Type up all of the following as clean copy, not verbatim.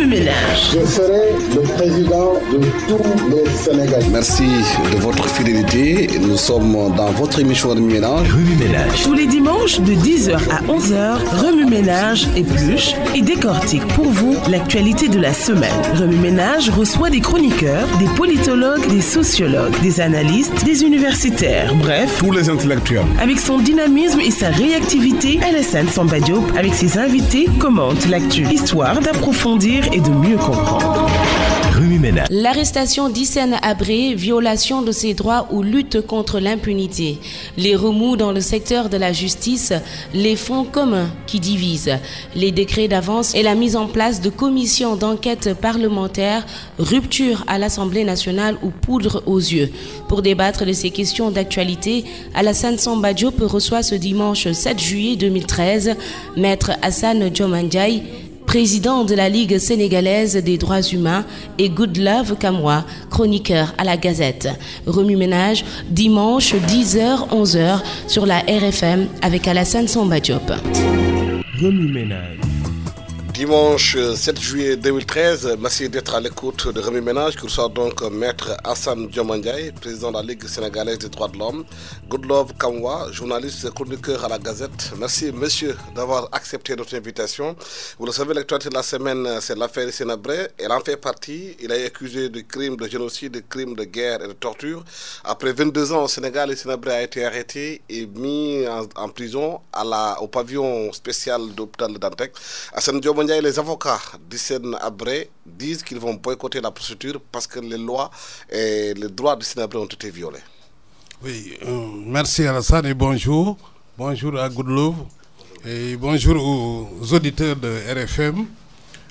Remue-Ménage. Je serai le président de tous les Sénégalais. Merci de votre fidélité. Nous sommes dans votre émission Remue-Ménage. Remue-Ménage. Tous les dimanches de 10h à 11h, Remue-Ménage épluche et décortique pour vous l'actualité de la semaine. Remue-Ménage reçoit des chroniqueurs, des politologues, des sociologues, des analystes, des universitaires, bref, tous les intellectuels. Avec son dynamisme et sa réactivité, Alassane Samba Diop, avec ses invités, commente l'actu, histoire d'approfondir et de mieux comprendre. L'arrestation d'Hissène Habré, violation de ses droits ou lutte contre l'impunité. Les remous dans le secteur de la justice, les fonds communs qui divisent, les décrets d'avance et la mise en place de commissions d'enquête parlementaire, rupture à l'Assemblée nationale ou poudre aux yeux. Pour débattre de ces questions d'actualité, Alassane Samba Diop reçoit ce dimanche 7 juillet 2013 Maître Hassan Diomandiaye, président de la Ligue sénégalaise des droits humains, et Goodlove Kamwa, chroniqueur à la Gazette. Remue-Ménage, dimanche 10h-11h sur la RFM avec Alassane Samba Diop. Remue-Ménage. Dimanche 7 juillet 2013, merci d'être à l'écoute de Remue-Ménage, qui reçoit donc Maître Hassan Diomandiaye, président de la Ligue sénégalaise des droits de l'homme, Goodlove Kamwa, journaliste et chroniqueur à la Gazette. Merci, monsieur, d'avoir accepté notre invitation. Vous le savez, l'actualité de la semaine, c'est l'affaire Hissène Habré. Elle en fait partie. Il a été accusé de crimes de génocide, de crimes de guerre et de torture. Après 22 ans au Sénégal, Hissène Habré a été arrêté et mis en prison au pavillon spécial de l'hôpital de Dantec. Hassan Diomandiaye, les avocats d'Hissène Habré disent qu'ils vont boycotter la procédure parce que les lois et les droits d'Hissène Habré ont été violés. Oui, merci Alassane et bonjour. Bonjour à Goodlove et bonjour aux auditeurs de RFM.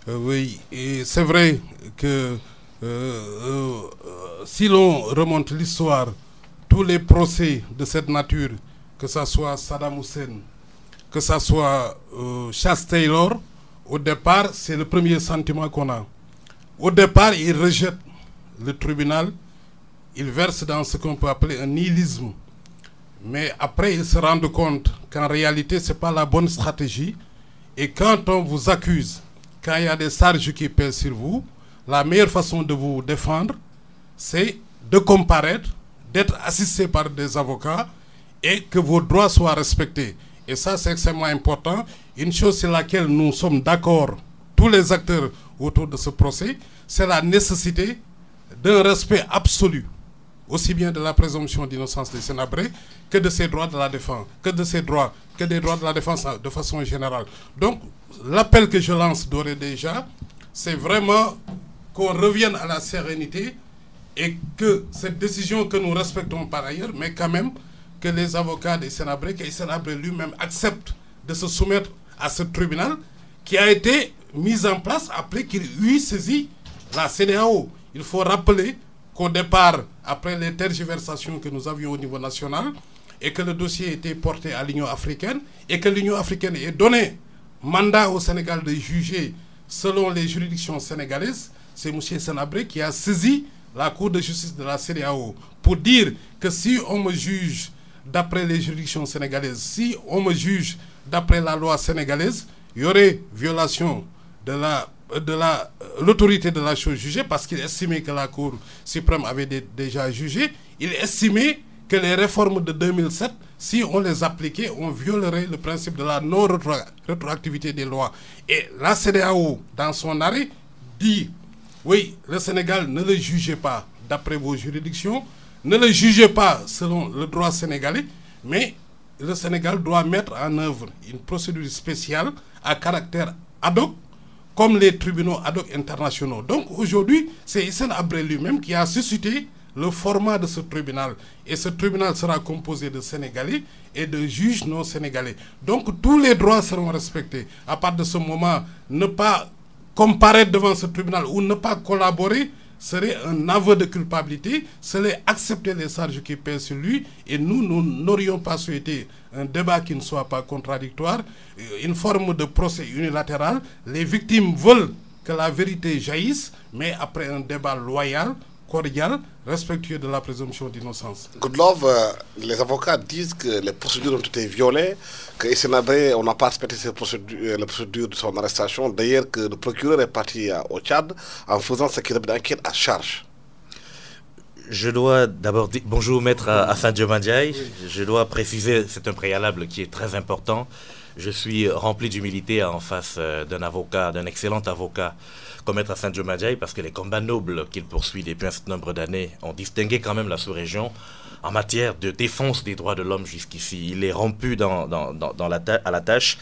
Oui, et c'est vrai que si l'on remonte l'histoire, tous les procès de cette nature, que ce soit Saddam Hussein, que ce soit Charles Taylor, au départ, c'est le premier sentiment qu'on a. Au départ, il rejette le tribunal, il verse dans ce qu'on peut appeler un nihilisme. Mais après, il se rend compte qu'en réalité, ce n'est pas la bonne stratégie. Et quand on vous accuse, quand il y a des charges qui pèsent sur vous, la meilleure façon de vous défendre, c'est de comparaître, d'être assisté par des avocats et que vos droits soient respectés. Et ça, c'est extrêmement important. Une chose sur laquelle nous sommes d'accord, tous les acteurs autour de ce procès, c'est la nécessité d'un respect absolu, aussi bien de la présomption d'innocence de Hissène Habré que de ses droits de la défense, que des droits de la défense de façon générale. Donc, l'appel que je lance d'ores et déjà, c'est vraiment qu'on revienne à la sérénité et que cette décision que nous respectons par ailleurs, mais quand même, que les avocats d'Hissène Habré, que Hissène Habré lui-même accepte de se soumettre à ce tribunal qui a été mis en place après qu'il eut saisi la CEDEAO. Il faut rappeler qu'au départ, après les tergiversations que nous avions au niveau national, et que le dossier était porté à l'Union africaine, et que l'Union africaine ait donné mandat au Sénégal de juger selon les juridictions sénégalaises, c'est M. Hissène Habré qui a saisi la Cour de justice de la CEDEAO pour dire que si on me juge d'après les juridictions sénégalaises, si on me juge d'après la loi sénégalaise, il y aurait violation de l'autorité de la chose jugée parce qu'il estimait que la Cour suprême avait déjà jugé. Il estimait que les réformes de 2007, si on les appliquait, on violerait le principe de la non-rétroactivité des lois. Et la CEDEAO, dans son arrêt, dit, oui, le Sénégal ne le jugez pas d'après vos juridictions, ne le jugez pas selon le droit sénégalais, mais le Sénégal doit mettre en œuvre une procédure spéciale à caractère ad hoc, comme les tribunaux ad hoc internationaux. Donc aujourd'hui, c'est Hissène Habré lui-même qui a suscité le format de ce tribunal. Et ce tribunal sera composé de Sénégalais et de juges non sénégalais. Donc tous les droits seront respectés. À partir de ce moment, ne pas comparaître devant ce tribunal ou ne pas collaborer serait un aveu de culpabilité, serait accepter les charges qui pèsent sur lui, et nous n'aurions pas souhaité un débat qui ne soit pas contradictoire, une forme de procès unilatéral. Les victimes veulent que la vérité jaillisse, mais après un débat loyal, cordial, respectueux de la présomption d'innocence. Goodlove, les avocats disent que les procédures ont été violées, que Hissène Habré, on n'a pas respecté la procédure de son arrestation. D'ailleurs, que le procureur est parti au Tchad en faisant ce qu'il avait d'enquête à charge. Je dois d'abord dire bonjour maître Hassan Diomandiaye. Je dois préciser, c'est un préalable qui est très important. Je suis rempli d'humilité en face d'un avocat, d'un excellent avocat comme maître Hassan Diomandiaye, parce que les combats nobles qu'il poursuit depuis un certain nombre d'années ont distingué quand même la sous-région en matière de défense des droits de l'homme jusqu'ici. Il est rompu à la tâche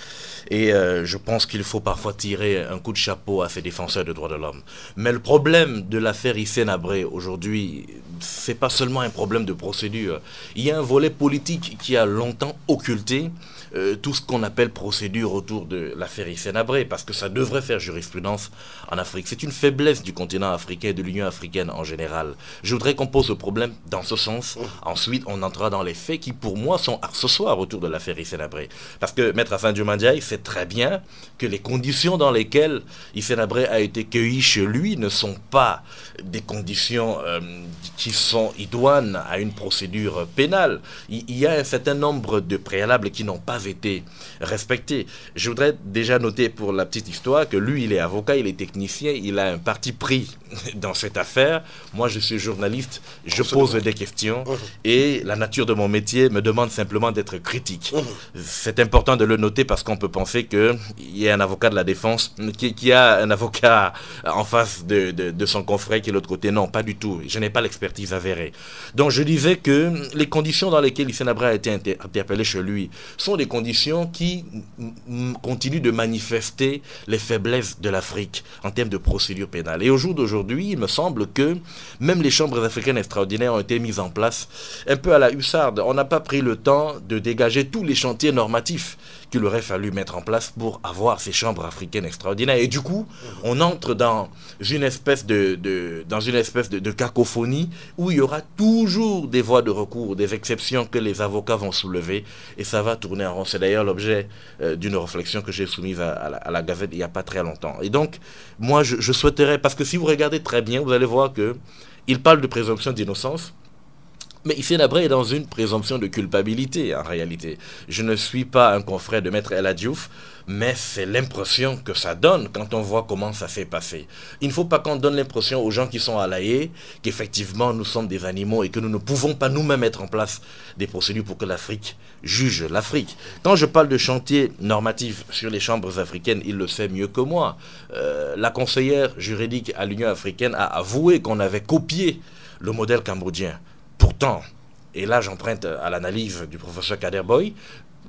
et je pense qu'il faut parfois tirer un coup de chapeau à ces défenseurs de droits de l'homme. Mais le problème de l'affaire Hissène Habré aujourd'hui, c'est pas seulement un problème de procédure. Il y a un volet politique qui a longtemps occulté tout ce qu'on appelle procédure autour de l'affaire Hissène Habré, parce que ça devrait faire jurisprudence en Afrique. C'est une faiblesse du continent africain et de l'Union africaine en général. Je voudrais qu'on pose le problème dans ce sens. Ensuite, on entrera dans les faits qui, pour moi, sont accessoires autour de l'affaire Hissène Habré. Parce que Maître Hassan Diomandiaye sait très bien que les conditions dans lesquelles Hissène Habré a été cueilli chez lui ne sont pas des conditions qui sont idoines à une procédure pénale. Il y a un certain nombre de préalables qui n'ont pas été respectés. Je voudrais déjà noter pour la petite histoire que lui, il est avocat, il est technicien, il a un parti pris dans cette affaire. Moi, je suis journaliste, je pose des questions et la nature de mon métier me demande simplement d'être critique. C'est important de le noter parce qu'on peut penser qu'il y a un avocat de la défense qui a un avocat en face de son confrère qui est de l'autre côté. Non, pas du tout. Je n'ai pas l'expertise avérée. Donc, je disais que les conditions dans lesquelles Hissène Habré a été interpellé chez lui sont des conditions qui continuent de manifester les faiblesses de l'Afrique en termes de procédure pénale. Et au jour d'aujourd'hui, il me semble que même les chambres africaines extraordinaires ont été mises en place un peu à la hussarde. On n'a pas pris le temps de dégager tous les chantiers normatifs qu'il aurait fallu mettre en place pour avoir ces chambres africaines extraordinaires. Et du coup, on entre dans une espèce de cacophonie où il y aura toujours des voies de recours, des exceptions que les avocats vont soulever et ça va tourner en rond. C'est d'ailleurs l'objet d'une réflexion que j'ai soumise à la Gazette il n'y a pas très longtemps. Et donc, moi, je souhaiterais, parce que si vous regardez très bien, vous allez voir qu'il parle de présomption d'innocence. Mais Hissène Habré est dans une présomption de culpabilité, en réalité. Je ne suis pas un confrère de Maître El Hadjouf, mais c'est l'impression que ça donne quand on voit comment ça s'est passé. Il ne faut pas qu'on donne l'impression aux gens qui sont à l'AE qu'effectivement nous sommes des animaux et que nous ne pouvons pas nous-mêmes mettre en place des procédures pour que l'Afrique juge l'Afrique. Quand je parle de chantier normatif sur les chambres africaines, il le sait mieux que moi. La conseillère juridique à l'Union africaine a avoué qu'on avait copié le modèle cambodgien. Pourtant, et là j'emprunte à l'analyse du professeur Kader Boy,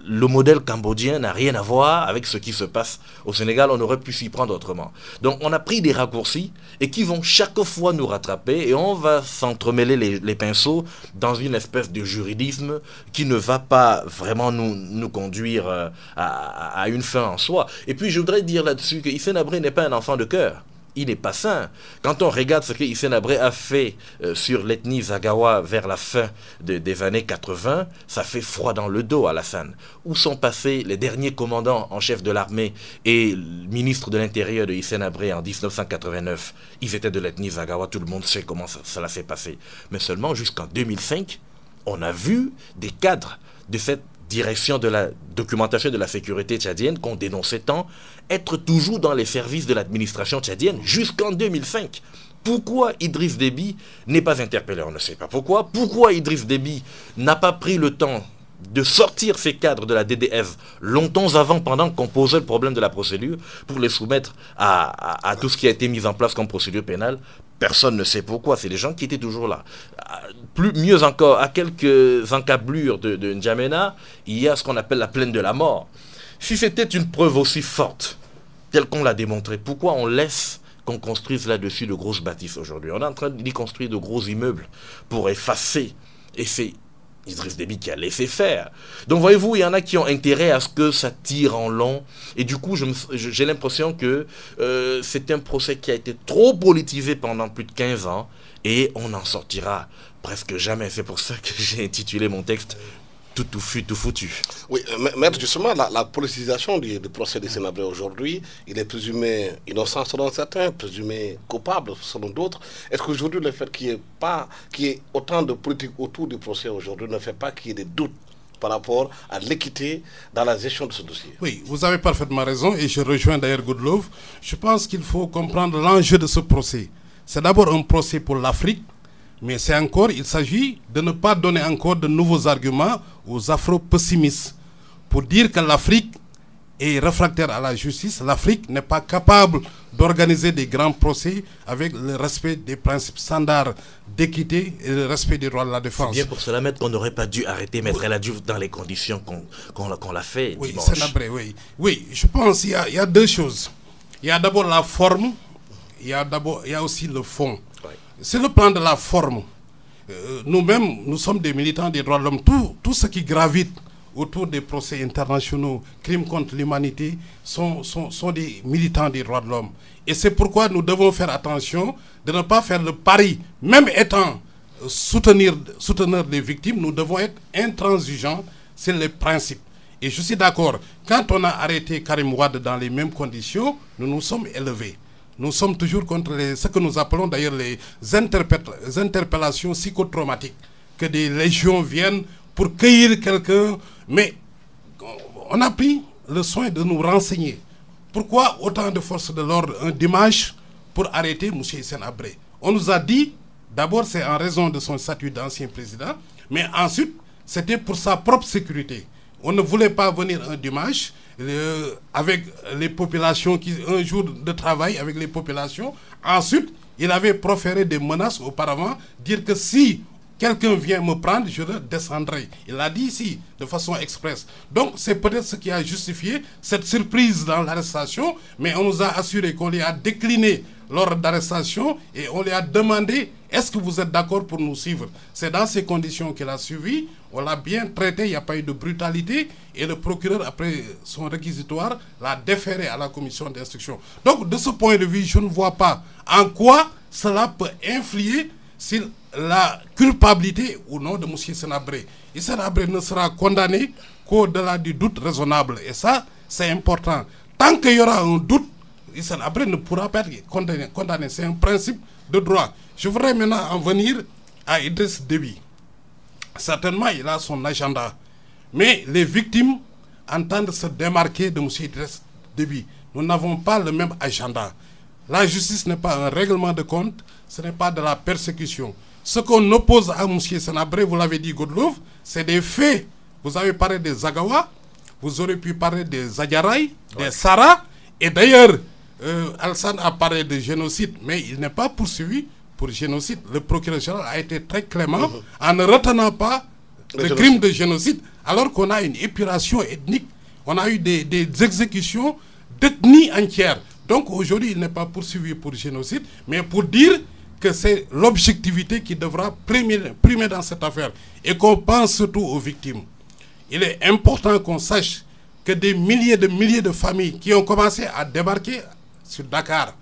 le modèle cambodgien n'a rien à voir avec ce qui se passe au Sénégal. On aurait pu s'y prendre autrement. Donc on a pris des raccourcis et qui vont chaque fois nous rattraper et on va s'entremêler les pinceaux dans une espèce de juridisme qui ne va pas vraiment nous conduire à une fin en soi. Et puis je voudrais dire là-dessus que Hissène Habré n'est pas un enfant de cœur. Il n'est pas sain. Quand on regarde ce que Hissène Habré a fait sur l'ethnie Zagawa vers la fin des années 80, ça fait froid dans le dos à Alassane. Où sont passés les derniers commandants en chef de l'armée et le ministre de l'Intérieur de Hissène Habré en 1989? Ils étaient de l'ethnie Zagawa, tout le monde sait comment cela s'est passé. Mais seulement jusqu'en 2005, on a vu des cadres de cette direction de la documentation de la sécurité tchadienne qu'on dénonçait tant, être toujours dans les services de l'administration tchadienne jusqu'en 2005. Pourquoi Idriss Déby n'est pas interpellé? On ne sait pas pourquoi. Pourquoi Idriss Déby n'a pas pris le temps de sortir ces cadres de la DDF longtemps avant, pendant qu'on posait le problème de la procédure, pour les soumettre à tout ce qui a été mis en place comme procédure pénale? Personne ne sait pourquoi, c'est les gens qui étaient toujours là. Mieux encore, à quelques encablures de N'Djamena, il y a ce qu'on appelle la plaine de la mort. Si c'était une preuve aussi forte, telle qu'on l'a démontré, pourquoi on laisse qu'on construise là-dessus de grosses bâtisses aujourd'hui? On est en train d'y construire de gros immeubles pour effacer. Et c'est Idriss Déby qui a laissé faire. Donc voyez-vous, il y en a qui ont intérêt à ce que ça tire en long. Et du coup, j'ai l'impression que c'est un procès qui a été trop politisé pendant plus de 15 ans. Et on n'en sortira presque jamais. C'est pour ça que j'ai intitulé mon texte tout fut tout foutu. Oui, mais justement, la politisation du procès de Hissène Habré aujourd'hui, il est présumé innocent selon certains, présumé coupable selon d'autres. Est-ce qu'aujourd'hui, le fait qu'il y ait autant de politique autour du procès aujourd'hui ne fait pas qu'il y ait des doutes par rapport à l'équité dans la gestion de ce dossier? Oui, vous avez parfaitement raison et je rejoins d'ailleurs Goodlove. Je pense qu'il faut comprendre l'enjeu de ce procès. C'est d'abord un procès pour l'Afrique, mais il s'agit de ne pas donner encore de nouveaux arguments aux afro-pessimistes pour dire que l'Afrique est réfractaire à la justice. L'Afrique n'est pas capable d'organiser des grands procès avec le respect des principes standards d'équité et le respect des droits de la défense. C'est bien pour cela, Maître, qu'on n'aurait pas dû arrêter Maître El Hadji dans les conditions qu'on l'a fait dimanche. Oui, je pense qu'il y a deux choses. Il y a d'abord la forme, il y a aussi le fond. Oui. C'est le plan de la forme. Nous-mêmes, nous sommes des militants des droits de l'homme. Tout ce qui gravite autour des procès internationaux, crimes contre l'humanité, sont des militants des droits de l'homme. Et c'est pourquoi nous devons faire attention de ne pas faire le pari, même étant soutenir des victimes, nous devons être intransigeants sur les principes. Et je suis d'accord, quand on a arrêté Karim Wade dans les mêmes conditions, nous nous sommes élevés. Nous sommes toujours contre ce que nous appelons d'ailleurs les interpellations psychotraumatiques, que des légions viennent pour cueillir quelqu'un, mais on a pris le soin de nous renseigner. Pourquoi autant de forces de l'ordre un dimanche pour arrêter M. Hissène Habré? On nous a dit, d'abord c'est en raison de son statut d'ancien président, mais ensuite c'était pour sa propre sécurité. On ne voulait pas venir un dimanche avec les populations, un jour de travail avec les populations. Ensuite, il avait proféré des menaces auparavant, dire que si quelqu'un vient me prendre, je le descendrai. Il l'a dit ici, de façon expresse. Donc, c'est peut-être ce qui a justifié cette surprise dans l'arrestation, mais on nous a assuré qu'on lui a décliné l'ordre d'arrestation et on lui a demandé, est-ce que vous êtes d'accord pour nous suivre? C'est dans ces conditions qu'il a suivi. On l'a bien traité, il n'y a pas eu de brutalité. Et le procureur, après son réquisitoire, l'a déféré à la commission d'instruction. Donc, de ce point de vue, je ne vois pas en quoi cela peut influer sur la culpabilité ou non de M. Hissène Habré. Hissène Habré ne sera condamné qu'au-delà du doute raisonnable. Et ça, c'est important. Tant qu'il y aura un doute, Hissène Habré ne pourra pas être condamné. C'est un principe de droit. Je voudrais maintenant en venir à Idriss Déby. Certainement, il a son agenda. Mais les victimes entendent se démarquer de M. Idriss Déby. Nous n'avons pas le même agenda. La justice n'est pas un règlement de compte, ce n'est pas de la persécution. Ce qu'on oppose à M. Hissène Habré, vous l'avez dit, Goodlove, c'est des faits. Vous avez parlé des Zagawa, vous aurez pu parler des Adjaraï, des Sara, et d'ailleurs, Alassane a parlé de génocide, mais il n'est pas poursuivi pour génocide. Le procureur général a été très clément en ne retenant pas le crime de génocide, alors qu'on a une épuration ethnique, on a eu des exécutions d'ethnie entière. Donc aujourd'hui, il n'est pas poursuivi pour génocide, mais pour dire que c'est l'objectivité qui devra primer dans cette affaire et qu'on pense surtout aux victimes. Il est important qu'on sache que des milliers de familles qui ont commencé à débarquer sur Dakar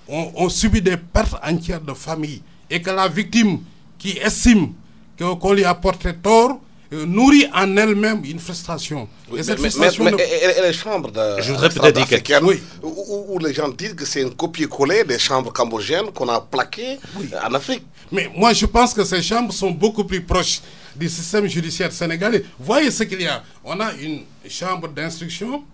ont subi des pertes entières de familles et que la victime qui estime qu'on lui a porté tort nourrit en elle-même une frustration. Oui, et cette frustration... Et les chambres de... Je voudrais peut-être dire quelque chose. Oui. Où les gens disent que c'est un copier-coller des chambres cambodgiennes qu'on a plaquées en Afrique. Mais moi, je pense que ces chambres sont beaucoup plus proches du système judiciaire sénégalais. Voyez ce qu'il y a. On a une chambre d'instruction,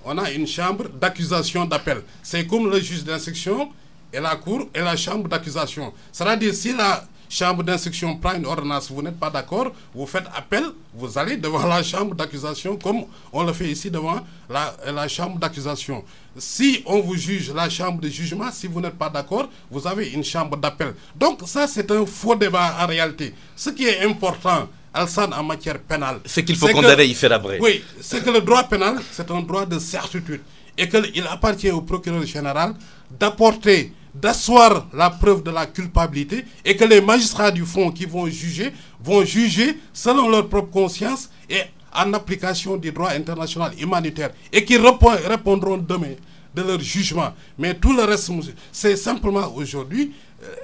on a une chambre d'accusation d'appel. C'est comme le juge d'instruction et la cour et la chambre d'accusation. C'est-à-dire, si la chambre d'instruction prend une ordonnance, vous n'êtes pas d'accord, vous faites appel, vous allez devant la chambre d'accusation comme on le fait ici devant la chambre d'accusation. Si on vous juge la chambre de jugement, si vous n'êtes pas d'accord, vous avez une chambre d'appel. Donc ça, c'est un faux débat en réalité. Ce qui est important, Alassane, en matière pénale... C'est qu'il faut condamner Hissène Habré. Oui, c'est que le droit pénal, c'est un droit de certitude. Et qu'il appartient au procureur général d'asseoir la preuve de la culpabilité et que les magistrats du fond qui vont juger selon leur propre conscience et en application du droit international humanitaire et qui répondront demain de leur jugement. Mais tout le reste, c'est simplement aujourd'hui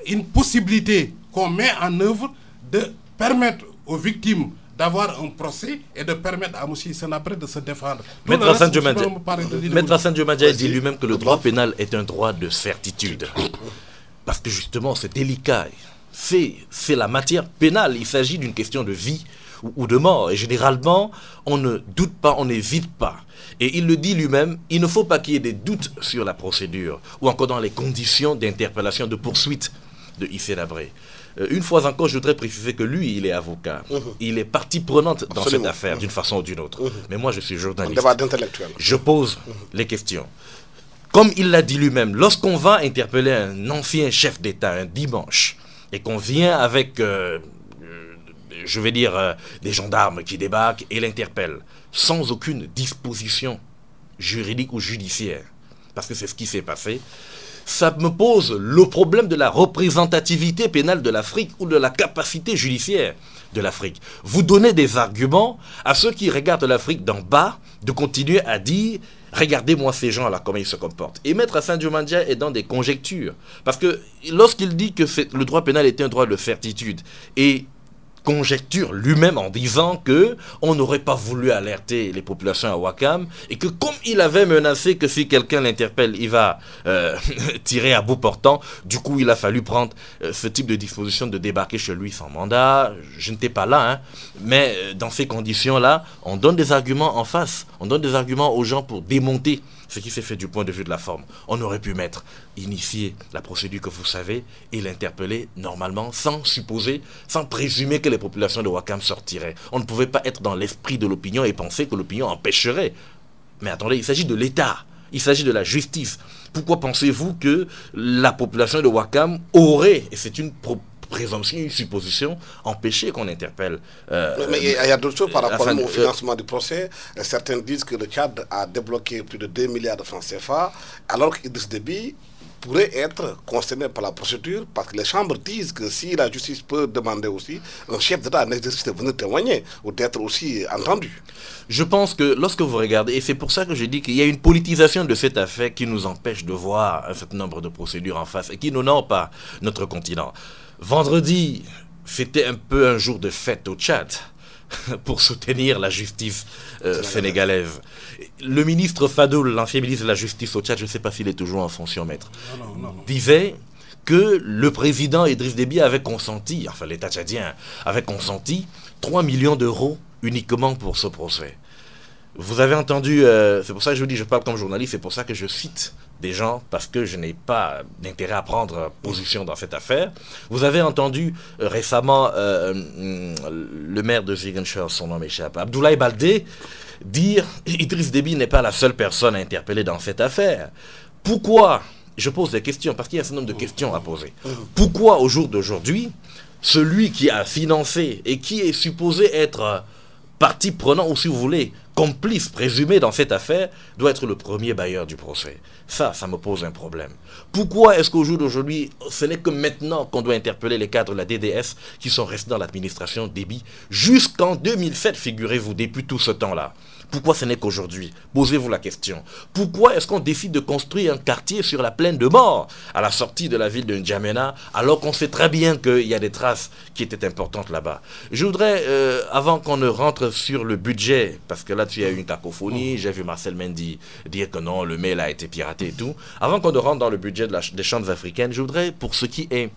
une possibilité qu'on met en œuvre de permettre aux victimes d'avoir un procès et de permettre à M. Senabré de se défendre. Maître Hassan Diomadja dit lui-même que le droit pénal est un droit de certitude. Parce que justement, c'est délicat. C'est la matière pénale. Il s'agit d'une question de vie ou de mort. Et généralement, on ne doute pas, on n'hésite pas. Et il le dit lui-même, il ne faut pas qu'il y ait des doutes sur la procédure ou encore dans les conditions d'interpellation, de poursuite de Hissène-Habré. Une fois encore, je voudrais préciser que lui, il est avocat. Il est partie prenante dans cette affaire, d'une façon ou d'une autre. Mais moi, je suis journaliste. Un débat d'intellectuel. Je pose les questions. Comme il l'a dit lui-même, lorsqu'on va interpeller un ancien chef d'État un dimanche, et qu'on vient avec, je vais dire, des gendarmes qui débarquent et l'interpellent, sans aucune disposition juridique ou judiciaire, parce que c'est ce qui s'est passé, ça me pose le problème de la représentativité pénale de l'Afrique ou de la capacité judiciaire de l'Afrique. Vous donnez des arguments à ceux qui regardent l'Afrique d'en bas de continuer à dire « Regardez-moi ces gens-là, comment ils se comportent ». Et Maître Hassan Diomadja est dans des conjectures. Parce que lorsqu'il dit que le droit pénal est un droit de certitude et conjecture lui-même en disant que on n'aurait pas voulu alerter les populations à Ouakam et que comme il avait menacé que si quelqu'un l'interpelle, il va tirer à bout portant, du coup il a fallu prendre ce type de disposition de débarquer chez lui sans mandat. Je n'étais pas là, hein, mais dans ces conditions-là, on donne des arguments en face, on donne des arguments aux gens pour démonter ce qui s'est fait du point de vue de la forme. On aurait pu initier la procédure que vous savez et l'interpeller normalement sans supposer, sans présumer que les populations de Ouakam sortiraient. On ne pouvait pas être dans l'esprit de l'opinion et penser que l'opinion empêcherait. Mais attendez, il s'agit de l'État, il s'agit de la justice. Pourquoi pensez-vous que la population de Ouakam aurait, et c'est une présomption, une supposition, empêcher qu'on interpelle. Mais il y a d'autres choses par rapport au financement du procès. Certains disent que le Tchad a débloqué plus de 2 milliards de francs CFA, alors qu'Idriss Déby pourrait être concerné par la procédure, parce que les chambres disent que si la justice peut demander aussi, un chef d'État en exercice de venir témoigner ou d'être aussi entendu. Je pense que lorsque vous regardez, et c'est pour ça que je dis qu'il y a une politisation de cette affaire qui nous empêche de voir un certain nombre de procédures en face et qui n'honore pas notre continent. Vendredi, c'était un peu un jour de fête au Tchad pour soutenir la justice sénégalaise. Le ministre Fadoul, l'ancien ministre de la Justice au Tchad, je ne sais pas s'il est toujours en fonction, maître, disait que le président Idriss Déby avait consenti, enfin l'État tchadien avait consenti 3 millions d'euros uniquement pour ce procès. Vous avez entendu, c'est pour ça que je vous dis, je parle comme journaliste, c'est pour ça que je cite des gens, parce que je n'ai pas d'intérêt à prendre position dans cette affaire. Vous avez entendu récemment le maire de Ziguinchor, son nom m'échappe, Abdoulaye Baldé, dire « Idriss Déby n'est pas la seule personne à interpeller dans cette affaire ». Pourquoi? Je pose des questions, parce qu'il y a un certain nombre de questions à poser. Pourquoi, au jour d'aujourd'hui, celui qui a financé et qui est supposé être partie prenante, ou si vous voulez, complice présumé dans cette affaire, doit être le premier bailleur du procès? Ça me pose un problème. Pourquoi est-ce qu'au jour d'aujourd'hui, ce n'est que maintenant qu'on doit interpeller les cadres de la DDS qui sont restés dans l'administration Déby jusqu'en 2007, figurez-vous, depuis tout ce temps-là? Pourquoi ce n'est qu'aujourd'hui? Posez-vous la question. Pourquoi est-ce qu'on décide de construire un quartier sur la plaine de Mort, à la sortie de la ville de N'Djamena, alors qu'on sait très bien qu'il y a des traces qui étaient importantes là-bas? Je voudrais, avant qu'on ne rentre sur le budget, parce que là-dessus il y a eu une cacophonie, j'ai vu Marcel Mendy dire que non, le mail a été piraté et tout. Avant qu'on ne rentre dans le budget des chambres africaines, je voudrais, pour ce qui est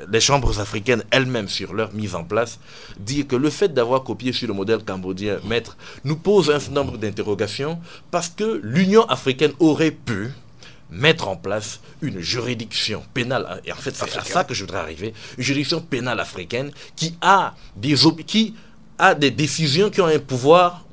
des chambres africaines elles-mêmes sur leur mise en place, dire que le fait d'avoir copié sur le modèle cambodgien, maître, nous pose un certain nombre d'interrogations, parce que l'Union africaine aurait pu mettre en place une juridiction pénale, et en fait c'est à ça que je voudrais arriver, une juridiction pénale africaine qui a des décisions qui ont un pouvoir,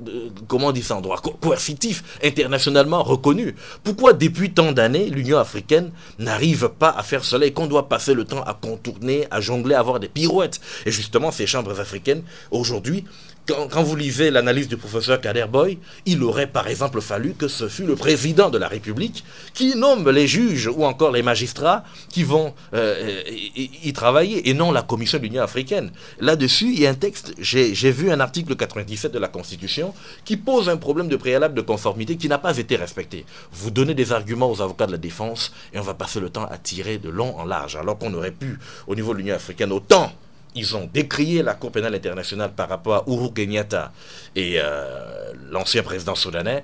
comment on dit ça en droit, coercitif, internationalement reconnu. Pourquoi depuis tant d'années, l'Union africaine n'arrive pas à faire cela et qu'on doit passer le temps à contourner, à jongler, à avoir des pirouettes? Et justement, ces chambres africaines, aujourd'hui, quand vous lisez l'analyse du professeur Kader Boy, il aurait par exemple fallu que ce fût le président de la République qui nomme les juges ou encore les magistrats qui vont y travailler et non la Commission de l'Union africaine. Là-dessus, il y a un texte, j'ai vu un article 97 de la Constitution qui pose un problème de préalable de conformité qui n'a pas été respecté. Vous donnez des arguments aux avocats de la défense et on va passer le temps à tirer de long en large, alors qu'on aurait pu, au niveau de l'Union africaine, autant ils ont décrié la Cour pénale internationale par rapport à Uhuru Kenyatta et l'ancien président soudanais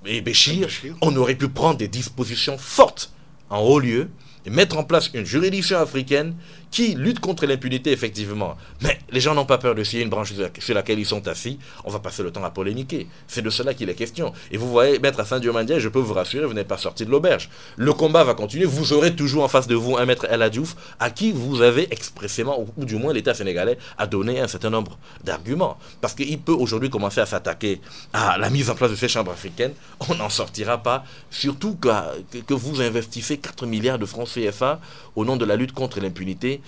et Béchir, on aurait pu prendre des dispositions fortes en haut lieu et mettre en place une juridiction africaine qui lutte contre l'impunité, effectivement. Mais les gens n'ont pas peur de s'il y a une branche sur laquelle ils sont assis, on va passer le temps à polémiquer. C'est de cela qu'il est question. Et vous voyez, Maître Hassan Diomandé, je peux vous rassurer, vous n'êtes pas sorti de l'auberge. Le combat va continuer. Vous aurez toujours en face de vous un Maître El Hadji Diouf à qui vous avez expressément, ou du moins l'État sénégalais, a donné un certain nombre d'arguments. Parce qu'il peut aujourd'hui commencer à s'attaquer à la mise en place de ces chambres africaines. On n'en sortira pas. Surtout que vous investissez 4 milliards de francs CFA au nom de la lutte contre l'impunité.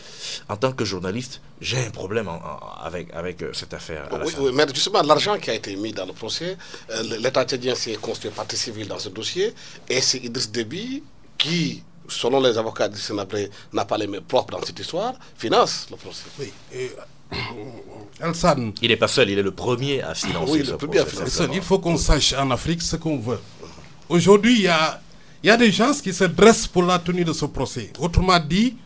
En tant que journaliste, j'ai un problème avec cette affaire. Oui, mais justement, l'argent qui a été mis dans le procès, l'État tchadien s'est constitué partie civile dans ce dossier, et c'est Idriss Déby qui, selon les avocats du Sénégal, n'a pas les mains propres dans cette histoire, finance le procès. Oui, Alsan, il n'est pas seul, il est le premier à financer ce procès. Il faut qu'on sache en Afrique ce qu'on veut. Aujourd'hui, il y a des gens qui se dressent pour la tenue de ce procès. Autrement dit,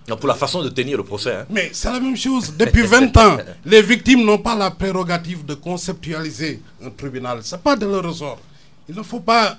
non, pour la façon de tenir le procès. Hein. Mais c'est la même chose. Depuis 20 ans, les victimes n'ont pas la prérogative de conceptualiser un tribunal. Ce n'est pas de leur ressort. Il ne faut pas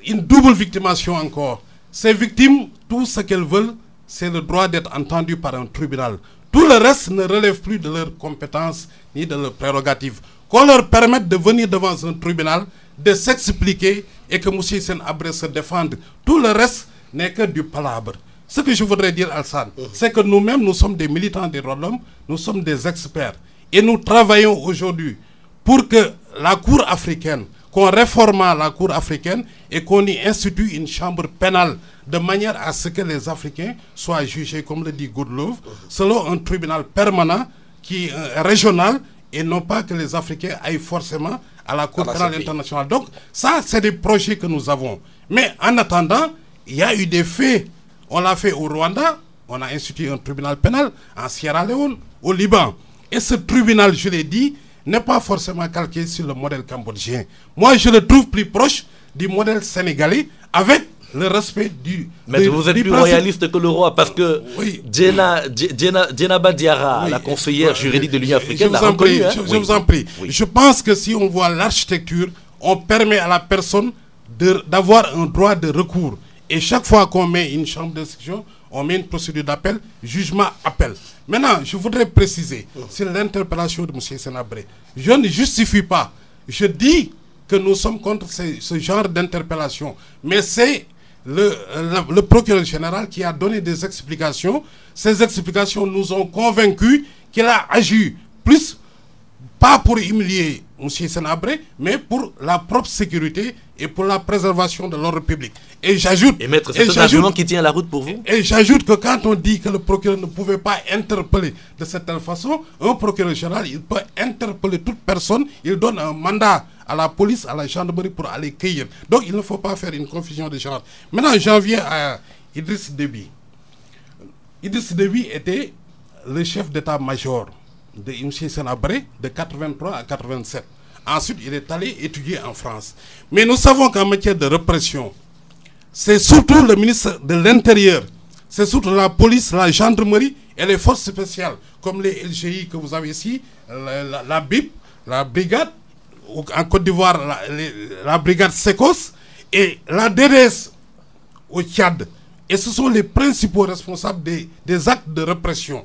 une double victimation encore. Ces victimes, tout ce qu'elles veulent, c'est le droit d'être entendues par un tribunal. Tout le reste ne relève plus de leurs compétences ni de leurs prérogatives. Qu'on leur permette de venir devant un tribunal, de s'expliquer et que M. Hissène Habré se défende. Tout le reste n'est que du palabre. Ce que je voudrais dire, Alsan, c'est que nous-mêmes, nous sommes des militants des droits de l'homme, nous sommes des experts. Et nous travaillons aujourd'hui pour que la Cour africaine, qu'on réforme la Cour africaine et qu'on y institue une chambre pénale de manière à ce que les Africains soient jugés, comme le dit Goodlove, selon un tribunal permanent qui est régional et non pas que les Africains aillent forcément à la Cour pénale internationale. Donc, ça, c'est des projets que nous avons. Mais en attendant, il y a eu des faits. On l'a fait au Rwanda, on a institué un tribunal pénal en Sierra Leone, au Liban. Et ce tribunal, je l'ai dit, n'est pas forcément calqué sur le modèle cambodgien. Moi, je le trouve plus proche du modèle sénégalais avec le respect du... Mais vous êtes plus royaliste que le roi parce que oui. Djenaba Diarra, la conseillère juridique de l'Union africaine, l'a reconnu. Je vous en prie. Oui. Je pense que si on voit l'architecture, on permet à la personne d'avoir un droit de recours. Et chaque fois qu'on met une chambre d'instruction, on met une procédure d'appel, jugement, appel. Maintenant, je voudrais préciser, sur l'interpellation de M. Hissène Habré, je ne justifie pas. Je dis que nous sommes contre ce genre d'interpellation. Mais c'est le procureur général qui a donné des explications. Ces explications nous ont convaincus qu'il a agi plus, pas pour humilier M. Hissène Habré, mais pour la propre sécurité et pour la préservation de l'ordre public. Et j'ajoute... Et maître, c'est un argument qui tient la route pour vous? Et j'ajoute que quand on dit que le procureur ne pouvait pas interpeller de cette façon, un procureur général, il peut interpeller toute personne, il donne un mandat à la police, à la gendarmerie pour aller cueillir. Donc il ne faut pas faire une confusion de genre. Maintenant, j'en viens à Idriss Déby. Idriss Déby était le chef d'état-major de M. Hissène Habré de 83 à 87. Ensuite, il est allé étudier en France. Mais nous savons qu'en matière de répression, c'est surtout le ministre de l'Intérieur, c'est surtout la police, la gendarmerie et les forces spéciales, comme les LGI que vous avez ici, la BIP, la brigade, en Côte d'Ivoire, la brigade SECOS et la DDS au Tchad. Et ce sont les principaux responsables des actes de répression.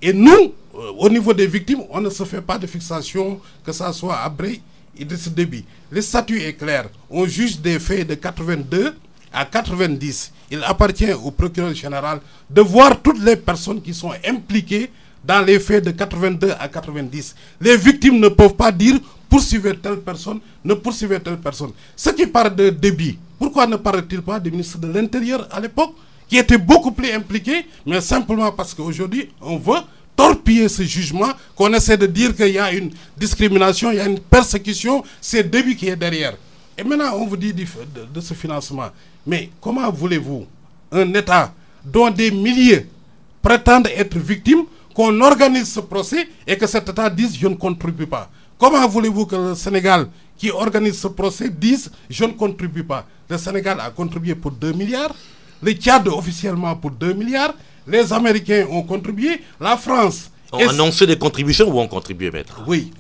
Et nous, au niveau des victimes, on ne se fait pas de fixation, que ça soit Habré, Idriss Déby. Le statut est clair. On juge des faits de 82 à 90. Il appartient au procureur général de voir toutes les personnes qui sont impliquées dans les faits de 82 à 90. Les victimes ne peuvent pas dire poursuivez telle personne, ne poursuivez telle personne. Ceux qui parlent de Déby, pourquoi ne parle-t-il pas du ministre de l'Intérieur à l'époque, qui était beaucoup plus impliqué, mais simplement parce qu'aujourd'hui, on veut torpiller ce jugement, qu'on essaie de dire qu'il y a une discrimination, il y a une persécution, c'est Déby qui est derrière. Et maintenant, on vous dit de ce financement. Mais comment voulez-vous, un État dont des milliers prétendent être victimes, qu'on organise ce procès et que cet État dise « je ne contribue pas ». Comment voulez-vous que le Sénégal, qui organise ce procès, dise « je ne contribue pas ». Le Sénégal a contribué pour 2 milliards, le Tchad officiellement pour 2 milliards, les Américains ont contribué, la France ont annoncé des contributions ou ont contribué, maître? Oui,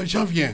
j'en viens.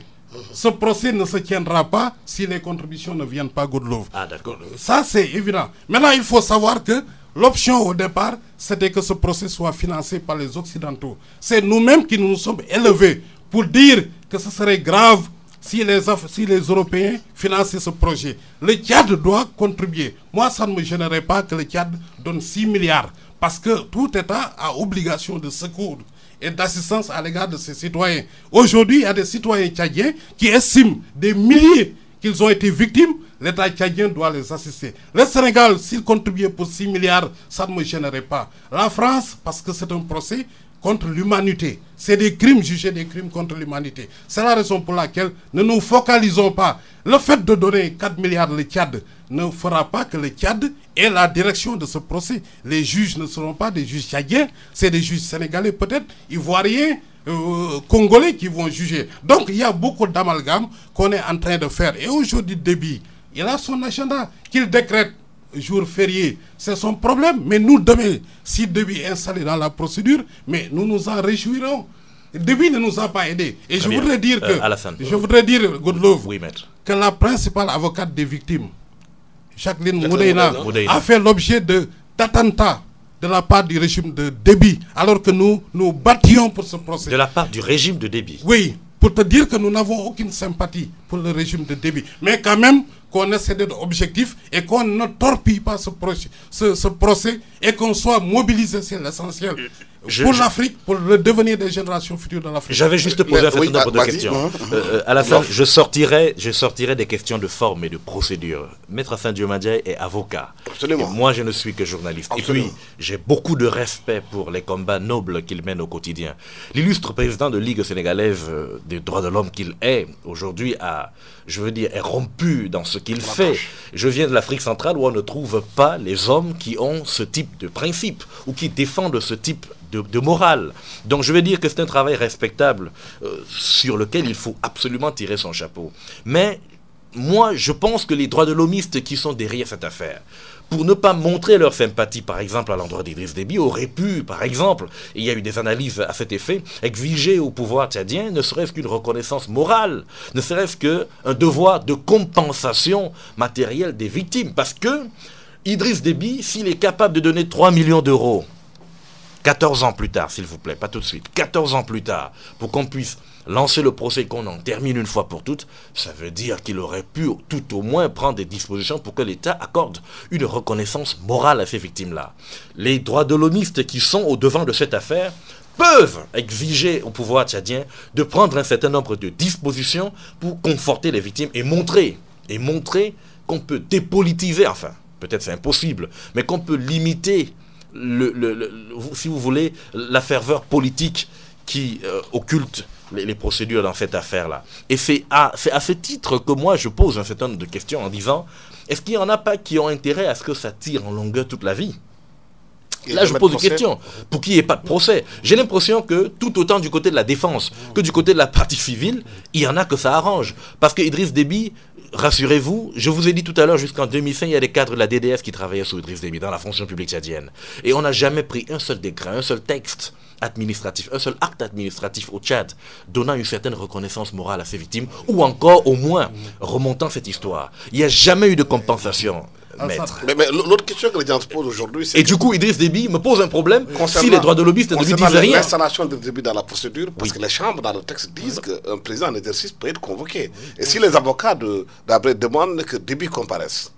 Ce procès ne se tiendra pas si les contributions ne viennent pas Good Love. Ah, d'accord. Ça, c'est évident. Maintenant, il faut savoir que l'option au départ, c'était que ce procès soit financé par les Occidentaux. C'est nous-mêmes qui nous sommes élevés pour dire que ce serait grave si les Européens finançaient ce projet. Le Tchad doit contribuer. Moi, ça ne me gênerait pas que le Tchad donne 6 milliards. Parce que tout État a obligation de secours et d'assistance à l'égard de ses citoyens. Aujourd'hui, il y a des citoyens tchadiens qui estiment des milliers qu'ils ont été victimes. L'État tchadien doit les assister. Le Sénégal, s'il contribuait pour 6 milliards, ça ne me gênerait pas. La France, parce que c'est un procès contre l'humanité. C'est des crimes jugés, des crimes contre l'humanité. C'est la raison pour laquelle ne nous focalisons pas. Le fait de donner 4 milliards le Tchad ne fera pas que le Tchad ait la direction de ce procès. Les juges ne seront pas des juges tchadiens, c'est des juges sénégalais, peut-être ivoiriens, congolais qui vont juger. Donc il y a beaucoup d'amalgames qu'on est en train de faire. Et aujourd'hui, Déby, il a son agenda qu'il décrète jour férié, c'est son problème. Mais nous, demain, si Déby est installé dans la procédure, mais nous nous en réjouirons. Déby ne nous a pas aidés. Et je voudrais dire que, Good Love, oui, maître, que la principale avocate des victimes, Jacqueline Moudéina, a fait l'objet d'attentats de la part du régime de Déby, alors que nous battions pour ce procès. De la part du régime de Déby? Oui, pour te dire que nous n'avons aucune sympathie pour le régime de Déby. Mais quand même, qu'on essaie d'être objectif et qu'on ne torpille pas ce procès et qu'on soit mobilisé, c'est l'essentiel. Pour l'Afrique, pour le devenir des générations futures de l'Afrique. J'avais juste posé un certain nombre de questions. À la fin, je sortirai des questions de forme et de procédure. Maître Hassan Diomandjaye est avocat. Absolument. Moi, je ne suis que journaliste. Absolument. Et puis, j'ai beaucoup de respect pour les combats nobles qu'il mène au quotidien. L'illustre président de Ligue sénégalaise des droits de l'homme qu'il est, aujourd'hui, est rompu dans ce qu'il fait. Je viens de l'Afrique centrale où on ne trouve pas les hommes qui ont ce type de principe ou qui défendent ce type de morale. Donc je veux dire que c'est un travail respectable sur lequel il faut absolument tirer son chapeau. Mais moi, je pense que les droits de l'homiste qui sont derrière cette affaire, pour ne pas montrer leur sympathie, par exemple, à l'endroit d'Idriss Déby, auraient pu, par exemple, et il y a eu des analyses à cet effet, exiger au pouvoir tchadien ne serait-ce qu'une reconnaissance morale, ne serait-ce qu'un devoir de compensation matérielle des victimes. Parce que Idriss Déby, s'il est capable de donner 3 millions d'euros, 14 ans plus tard, s'il vous plaît, pas tout de suite, 14 ans plus tard, pour qu'on puisse lancer le procès, qu'on en termine une fois pour toutes, ça veut dire qu'il aurait pu tout au moins prendre des dispositions pour que l'État accorde une reconnaissance morale à ces victimes-là. Les droits de l'homiste qui sont au devant de cette affaire peuvent exiger au pouvoir tchadien de prendre un certain nombre de dispositions pour conforter les victimes et montrer qu'on peut dépolitiser, enfin, peut-être c'est impossible, mais qu'on peut limiter si vous voulez, la ferveur politique qui occulte les procédures dans cette affaire-là. Et c'est à ce titre que moi je pose un certain nombre de questions en disant, est-ce qu'il n'y en a pas qui ont intérêt à ce que ça tire en longueur toute la vie? Là, je pose une question. Pour qu'il n'y ait pas de procès. J'ai l'impression que tout autant du côté de la défense que du côté de la partie civile, il y en a que ça arrange. Parce que Idriss Déby, rassurez-vous, je vous ai dit tout à l'heure, jusqu'en 2005, il y a des cadres de la DDS qui travaillaient sur Idriss Déby dans la fonction publique tchadienne. Et on n'a jamais pris un seul décret, un seul texte administratif, un seul acte administratif au Tchad donnant une certaine reconnaissance morale à ces victimes ou encore au moins remontant cette histoire. Il n'y a jamais eu de compensation. Mais l'autre question que les gens se posent aujourd'hui, c'est... Et du coup, Idriss Déby me pose un problème si les droits de l'homiste ne lui disent rien. L'installation d'Idriss Déby dans la procédure, parce que les chambres dans le texte disent qu'un président en exercice peut être convoqué. Et si les avocats d'Abré demandent que Déby comparaisse,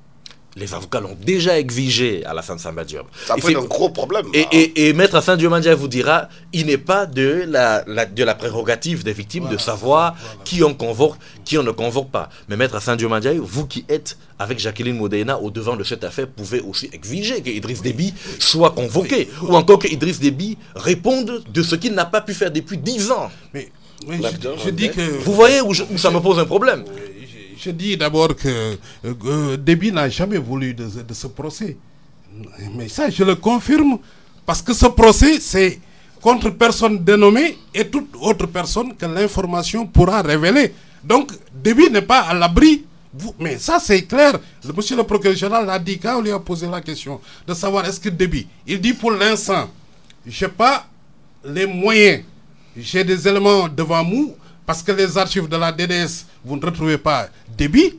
les avocats l'ont déjà exigé à Alassane Samba Diop. Ça peut être un gros problème. Et Maître Hassan Diomandjaye vous dira, il n'est pas de la prérogative des victimes de savoir qui on convoque, qui on ne convoque pas. Mais Maître Hassan Diomandjaye, vous qui êtes avec Jacqueline Moudéina au devant de cette affaire, pouvez aussi exiger que Idriss Déby soit convoqué. Ou encore que Idriss Déby réponde de ce qu'il n'a pas pu faire depuis 10 ans. Mais je dis que... Vous voyez où ça me pose un problème. Je dis d'abord que Déby n'a jamais voulu de ce procès. Mais ça, je le confirme, parce que ce procès, c'est contre personne dénommée et toute autre personne que l'information pourra révéler. Donc, Déby n'est pas à l'abri. Mais ça, c'est clair. Monsieur le procureur général l'a dit quand on lui a posé la question de savoir est-ce que Déby, il dit pour l'instant, je n'ai pas les moyens j'ai des éléments devant nous, parce que les archives de la DDS, vous ne retrouvez pas Déby,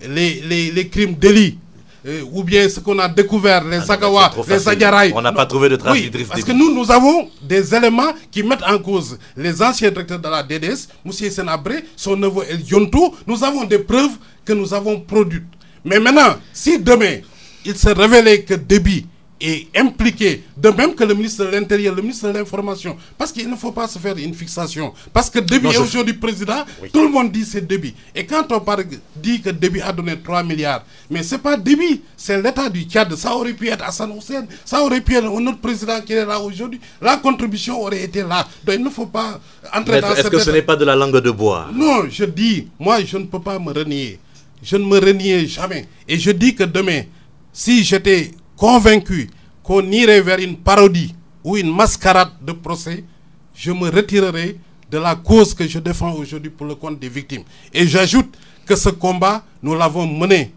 les crimes délits, ou bien ce qu'on a découvert, les Sagawa, les Sagarai. On n'a pas trouvé de traces oui, parce que nous avons des éléments qui mettent en cause les anciens directeurs de la DDS, M. Senabré, son neveu El Yonto. Nous avons des preuves que nous avons produites. Mais maintenant, si demain, il se révélait que Déby est impliqué, de même que le ministre de l'Intérieur, le ministre de l'Information, parce qu'il ne faut pas se faire une fixation. Parce que Déby est aujourd'hui président, tout le monde dit c'est Déby. Et quand on dit que Déby a donné 3 milliards, mais ce n'est pas Déby, c'est l'État du Tchad. Ça aurait pu être Hassan Hussein, ça aurait pu être un autre président qui est là aujourd'hui. La contribution aurait été là. Donc il ne faut pas entrer dans cette... Est-ce que ce n'est pas de la langue de bois? Non, je dis, moi je ne peux pas me renier. Je ne me renie jamais. Et je dis que demain, si j'étais convaincu qu'on irait vers une parodie ou une mascarade de procès, je me retirerai de la cause que je défends aujourd'hui pour le compte des victimes. Et j'ajoute que ce combat, nous l'avons mené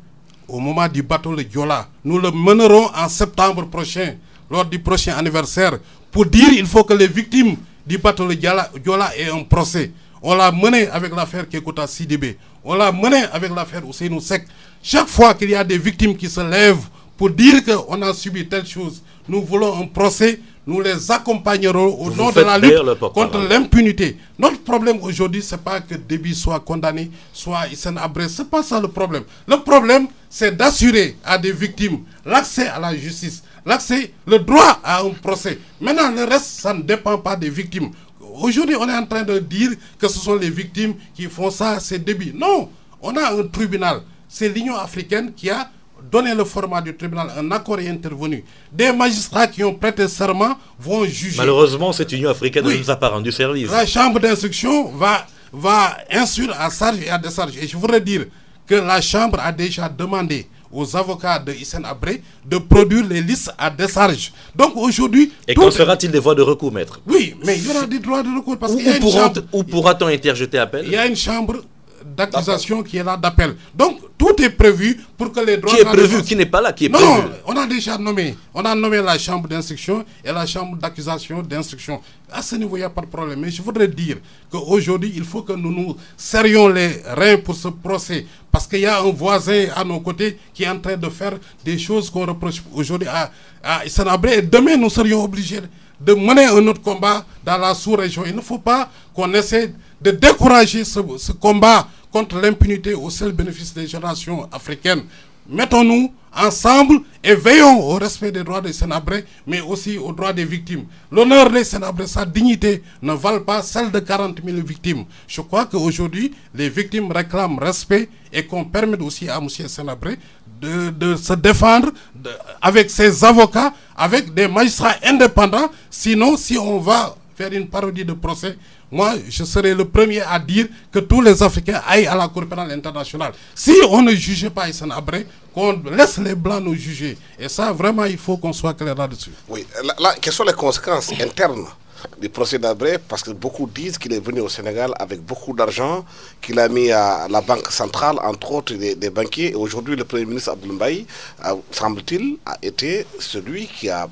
au moment du bateau de Diola. Nous le mènerons en septembre prochain, lors du prochain anniversaire, pour dire qu'il faut que les victimes du bateau de Diola aient un procès. On l'a mené avec l'affaire Kékouta Sidibé. On l'a mené avec l'affaire Ousseinou Seck. Chaque fois qu'il y a des victimes qui se lèvent pour dire qu'on a subi telle chose, nous voulons un procès, nous les accompagnerons au nom de la lutte contre l'impunité. Notre problème aujourd'hui, ce n'est pas que Déby soit condamné, soit Hissène Habré. Ce n'est pas ça le problème. Le problème, c'est d'assurer à des victimes l'accès à la justice, le droit à un procès. Maintenant, le reste, ça ne dépend pas des victimes. Aujourd'hui, on est en train de dire que ce sont les victimes qui font ça, c'est Déby. Non, on a un tribunal. C'est l'Union africaine qui a donné le format du tribunal, un accord est intervenu. Des magistrats qui ont prêté serment vont juger. Malheureusement, cette Union africaine ne nous a pas rendu service. La chambre d'instruction va instruire à charge et à décharge. Et je voudrais dire que la chambre a déjà demandé aux avocats de Hissène Habré de produire les listes à décharge. Donc aujourd'hui... Et qu'en sera-t-il des voies de recours, maître? Oui, mais il y aura des droits de recours parce qu'il y a une chambre... Où pourra-t-on interjeter appel? Il y a une chambre d'accusation qui est là d'appel. Donc tout est prévu pour que les droits... Qui est prévu, qui n'est pas là, qui est prévu. Non, on a déjà nommé. On a nommé la chambre d'instruction et la chambre d'accusation d'instruction. À ce niveau, il n'y a pas de problème. Mais je voudrais dire qu'aujourd'hui, il faut que nous nous serrions les reins pour ce procès. Parce qu'il y a un voisin à nos côtés qui est en train de faire des choses qu'on reproche aujourd'hui à Hissène Habré. Et demain, nous serions obligés de mener un autre combat dans la sous-région. Il ne faut pas qu'on essaie de décourager ce combat contre l'impunité au seul bénéfice des générations africaines. Mettons-nous ensemble et veillons au respect des droits des Hissène Habré, mais aussi aux droits des victimes. L'honneur des Hissène Habré, sa dignité ne valent pas celle de 40 000 victimes. Je crois qu'aujourd'hui, les victimes réclament respect et qu'on permette aussi à M. Hissène Habré de se défendre avec ses avocats, avec des magistrats indépendants. Sinon, si on va faire une parodie de procès, moi, je serai le premier à dire que tous les Africains aillent à la Cour pénale internationale. Si on ne jugeait pas Hissène Habré, qu'on laisse les Blancs nous juger. Et ça, vraiment, il faut qu'on soit clair là-dessus. Oui. Là, quelles sont les conséquences internes du procès d'Habré? Parce que beaucoup disent qu'il est venu au Sénégal avec beaucoup d'argent, qu'il a mis à la Banque centrale, entre autres des banquiers. Et aujourd'hui, le Premier ministre Abdoul Mbaye, semble-t-il, a été celui qui a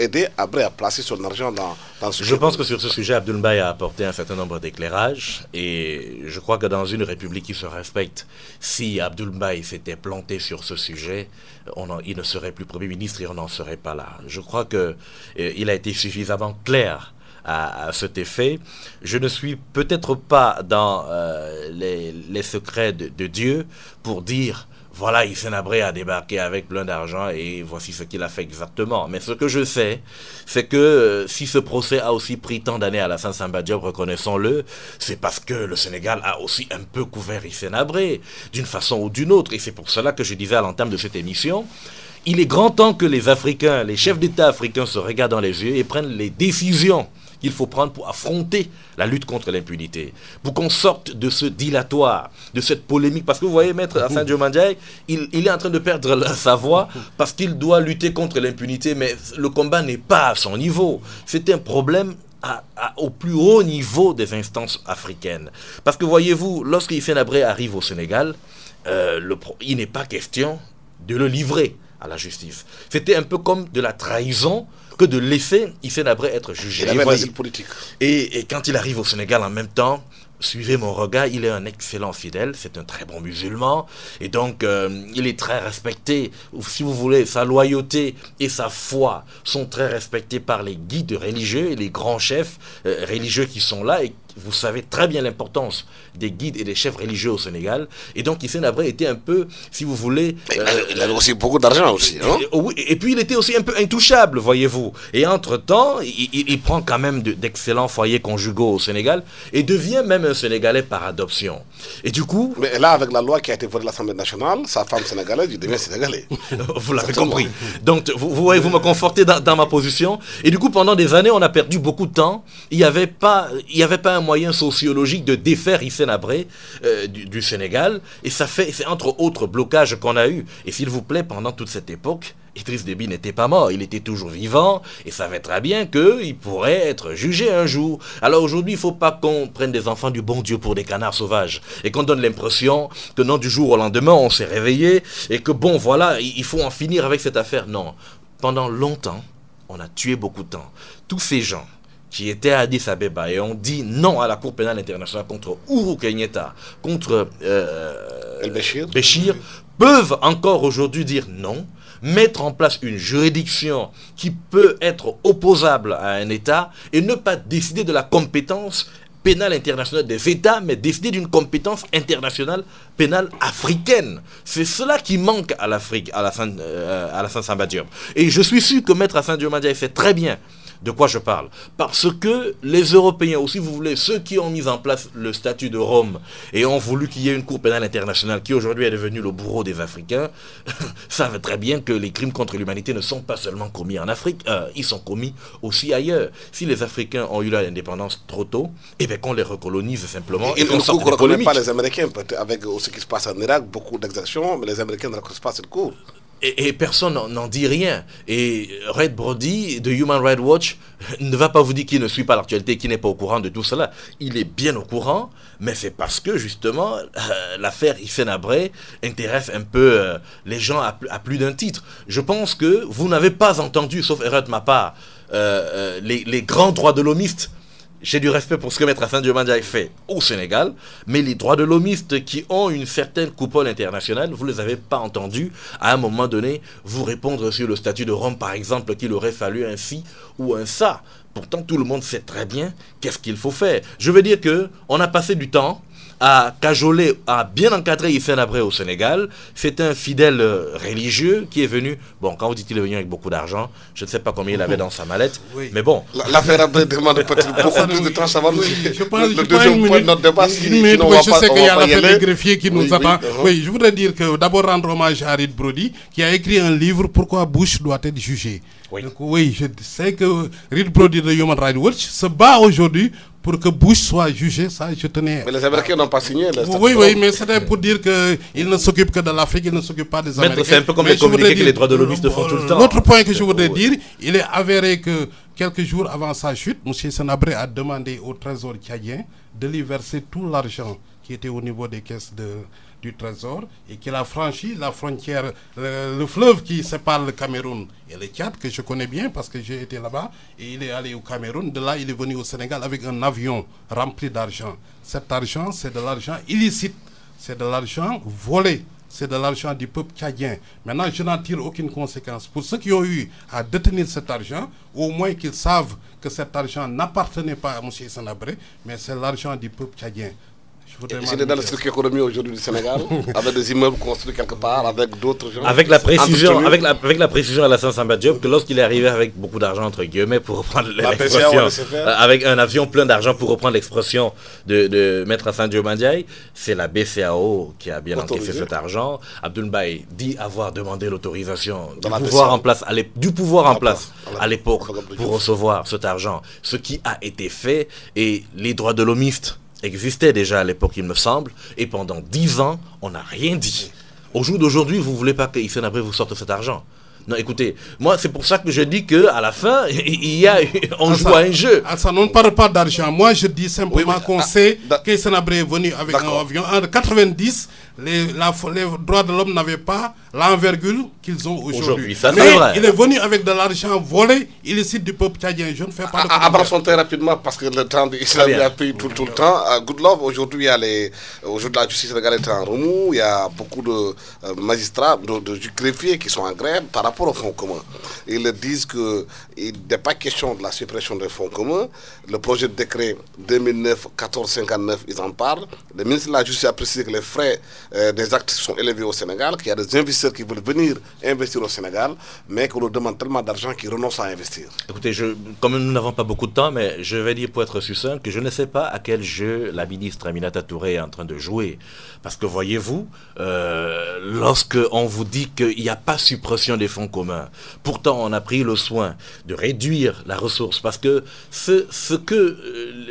aider Habré à placer son argent dans ce... Je pense que sur ce sujet, Abdoul Mbaye a apporté un certain nombre d'éclairages et je crois que dans une république qui se respecte, si Abdoul Mbaye s'était planté sur ce sujet, il ne serait plus Premier ministre et on n'en serait pas là. Je crois qu'il a été suffisamment clair à cet effet. Je ne suis peut-être pas dans les secrets de Dieu pour dire... Voilà, Hissène Habré a débarqué avec plein d'argent et voici ce qu'il a fait exactement. Mais ce que je sais, c'est que si ce procès a aussi pris tant d'années à Alassane Samba Diop, reconnaissons-le, c'est parce que le Sénégal a aussi un peu couvert Hissène Habré, d'une façon ou d'une autre. Et c'est pour cela que je disais à l'entame de cette émission, il est grand temps que les Africains, les chefs d'État africains se regardent dans les yeux et prennent les décisions qu'il faut prendre pour affronter la lutte contre l'impunité, pour qu'on sorte de ce dilatoire, de cette polémique. Parce que vous voyez, Maître Hassan Diomandjaye, il est en train de perdre sa voix parce qu'il doit lutter contre l'impunité, mais le combat n'est pas à son niveau. C'est un problème au plus haut niveau des instances africaines. Parce que voyez-vous, lorsque Hissène Habré arrive au Sénégal, il n'est pas question de le livrer à la justice. C'était un peu comme de la trahison que de laisser Hissène Habré être jugé. Il avait l'asile politique. Et quand il arrive au Sénégal en même temps, suivez mon regard, il est un excellent fidèle, c'est un très bon musulman, et donc il est très respecté, si vous voulez, sa loyauté et sa foi sont très respectés par les guides religieux et les grands chefs religieux qui sont là, et vous savez très bien l'importance des guides et des chefs religieux au Sénégal, et donc Hissène Habré était un peu, si vous voulez... il avait aussi beaucoup d'argent aussi, hein? Oui, et puis il était aussi un peu intouchable, voyez-vous, et entre-temps, il prend quand même d'excellents foyers conjugaux au Sénégal, et devient même un Sénégalais par adoption. Et du coup... Mais là, avec la loi qui a été votée à l'Assemblée nationale, sa femme sénégalaise, il devient Sénégalais. Vous l'avez compris. Donc, vous voyez, vous me confortez dans ma position. Et du coup, pendant des années, on a perdu beaucoup de temps. Il n'y avait pas un moyen sociologique de défaire Hissène Habré du Sénégal. Et c'est entre autres blocages qu'on a eu. Et s'il vous plaît, pendant toute cette époque, Idriss Déby n'était pas mort, il était toujours vivant et savait très bien qu'il pourrait être jugé un jour. Alors aujourd'hui, il ne faut pas qu'on prenne des enfants du bon Dieu pour des canards sauvages et qu'on donne l'impression que non, du jour au lendemain, on s'est réveillé et que bon, voilà, il faut en finir avec cette affaire. Non, pendant longtemps, on a tué beaucoup de temps. Tous ces gens qui étaient à Addis Abeba et ont dit non à la Cour pénale internationale contre Uhuru Kenyatta, contre El-Béchir, peuvent encore aujourd'hui dire non, mettre en place une juridiction qui peut être opposable à un État et ne pas décider de la compétence pénale internationale des États, mais décider d'une compétence internationale pénale africaine. C'est cela qui manque à l'Afrique, à Alassane Samba Diop. Et je suis sûr que Maître Alassane Diomaye sait très bien de quoi je parle. Parce que les Européens, ou si vous voulez, ceux qui ont mis en place le statut de Rome et ont voulu qu'il y ait une Cour pénale internationale qui aujourd'hui est devenue le bourreau des Africains, savent très bien que les crimes contre l'humanité ne sont pas seulement commis en Afrique, ils sont commis aussi ailleurs. Si les Africains ont eu l'indépendance trop tôt, eh bien qu'on les recolonise simplement. Et on ne reconnaît pas les Américains, avec ce qui se passe en Irak, beaucoup d'exactions, mais les Américains ne reconnaissent pas cette Cour. Et personne n'en dit rien. Et Red Brody de Human Rights Watch ne va pas vous dire qu'il ne suit pas l'actualité, qu'il n'est pas au courant de tout cela. Il est bien au courant, mais c'est parce que justement l'affaire Hissène Habré intéresse un peu les gens à plus d'un titre. Je pense que vous n'avez pas entendu, sauf erreur de ma part, les grands droits de l'homiste. J'ai du respect pour ce que Maître Alassane Diomaye fait au Sénégal, mais les droits de l'hommiste qui ont une certaine coupole internationale, vous ne les avez pas entendus à un moment donné vous répondre sur le statut de Rome, par exemple, qu'il aurait fallu un ci ou un ça. Pourtant, tout le monde sait très bien qu'est-ce qu'il faut faire. Je veux dire qu'on a passé du temps à cajoler, à bien encadrer Hissène Habré au Sénégal. C'est un fidèle religieux qui est venu, bon, quand vous dites qu'il est venu avec beaucoup d'argent, je ne sais pas combien il avait dans sa mallette, oui. Mais bon. L'affaire Habré demande peut-être beaucoup plus de temps, ça va nous... Je pense le deuxième point de notre débat, je sais qu'il y a l'affaire des greffiers qui nous attend. Oui, je voudrais dire que d'abord rendre hommage à Red Brody, qui a écrit un livre « Pourquoi Bush doit être jugé ». Oui. Donc, oui, je sais que Red Brody de Human Rights Watch se bat aujourd'hui pour que Bush soit jugé, ça je tenais... Mais les Américains n'ont pas signé. Oui, mais c'était pour dire qu'ils ne s'occupent que de l'Afrique, ils ne s'occupent pas des Américains. C'est un peu comme les communiqués que les droits de l'hommiste font tout le temps. L'autre point que je voudrais dire, il est avéré que quelques jours avant sa chute, M. Hissène Habré a demandé au Trésor tchadien de lui verser tout l'argent qui était au niveau des caisses du Trésor et qu'il a franchi la frontière, le fleuve qui sépare le Cameroun et le Tchad, que je connais bien parce que j'ai été là-bas, et il est allé au Cameroun. De là, il est venu au Sénégal avec un avion rempli d'argent. Cet argent, c'est de l'argent illicite, c'est de l'argent volé, c'est de l'argent du peuple tchadien. Maintenant, je n'en tire aucune conséquence. Pour ceux qui ont eu à détenir cet argent, au moins qu'ils savent que cet argent n'appartenait pas à M. Hissène Habré, mais c'est l'argent du peuple tchadien. Il est dans le circuit économique aujourd'hui du Sénégal, avec des immeubles construits quelque part, avec d'autres gens. Avec la précision, avec la précision à Alassane Samba Diop, que lorsqu'il est arrivé avec beaucoup d'argent, entre guillemets, pour reprendre l'expression, avec un avion plein d'argent, pour reprendre l'expression de Maître Alassane Diomaye, c'est la BCEAO qui a bien encaissé cet argent. Abdoul Mbaye dit avoir demandé l'autorisation du pouvoir en place à l'époque pour recevoir cet argent, ce qui a été fait, et les droits de l'hommiste existait déjà à l'époque, il me semble, et pendant 10 ans, on n'a rien dit. Au jour d'aujourd'hui, vous ne voulez pas que Hissène Habré vous sorte cet argent. Non, écoutez, moi, c'est pour ça que je dis qu'à la fin, on joue à un jeu. Ça, on ne parle pas d'argent. Moi, je dis simplement qu'on sait qu'Hissène Habré est venu avec un avion. En 90, les droits de l'homme n'avaient pas l'envergure qu'ils ont aujourd'hui. Mais il est venu avec de l'argent volé illicite du peuple tchadien. Je ne fais pas de commentaire. Avançons très rapidement parce que le temps a pris tout le temps. Good Love, aujourd'hui, la justice sénégalaise est en remous. Il y a beaucoup de magistrats, de greffiers qui sont en grève par rapport aux fonds communs. Ils disent qu'il n'est pas question de la suppression des fonds communs. Le projet de décret 2009-1459, ils en parlent. Le ministre de la Justice a précisé que les frais des actes sont élevés au Sénégal, qu'il y a des investisseurs qui veulent venir investir au Sénégal, mais qu'on leur demande tellement d'argent qu'ils renoncent à investir. Écoutez, comme nous n'avons pas beaucoup de temps, mais je vais dire pour être succinct que je ne sais pas à quel jeu la ministre Aminata Touré est en train de jouer. Parce que voyez-vous, lorsque on vous dit qu'il n'y a pas suppression des fonds communs, pourtant on a pris le soin de réduire la ressource, parce que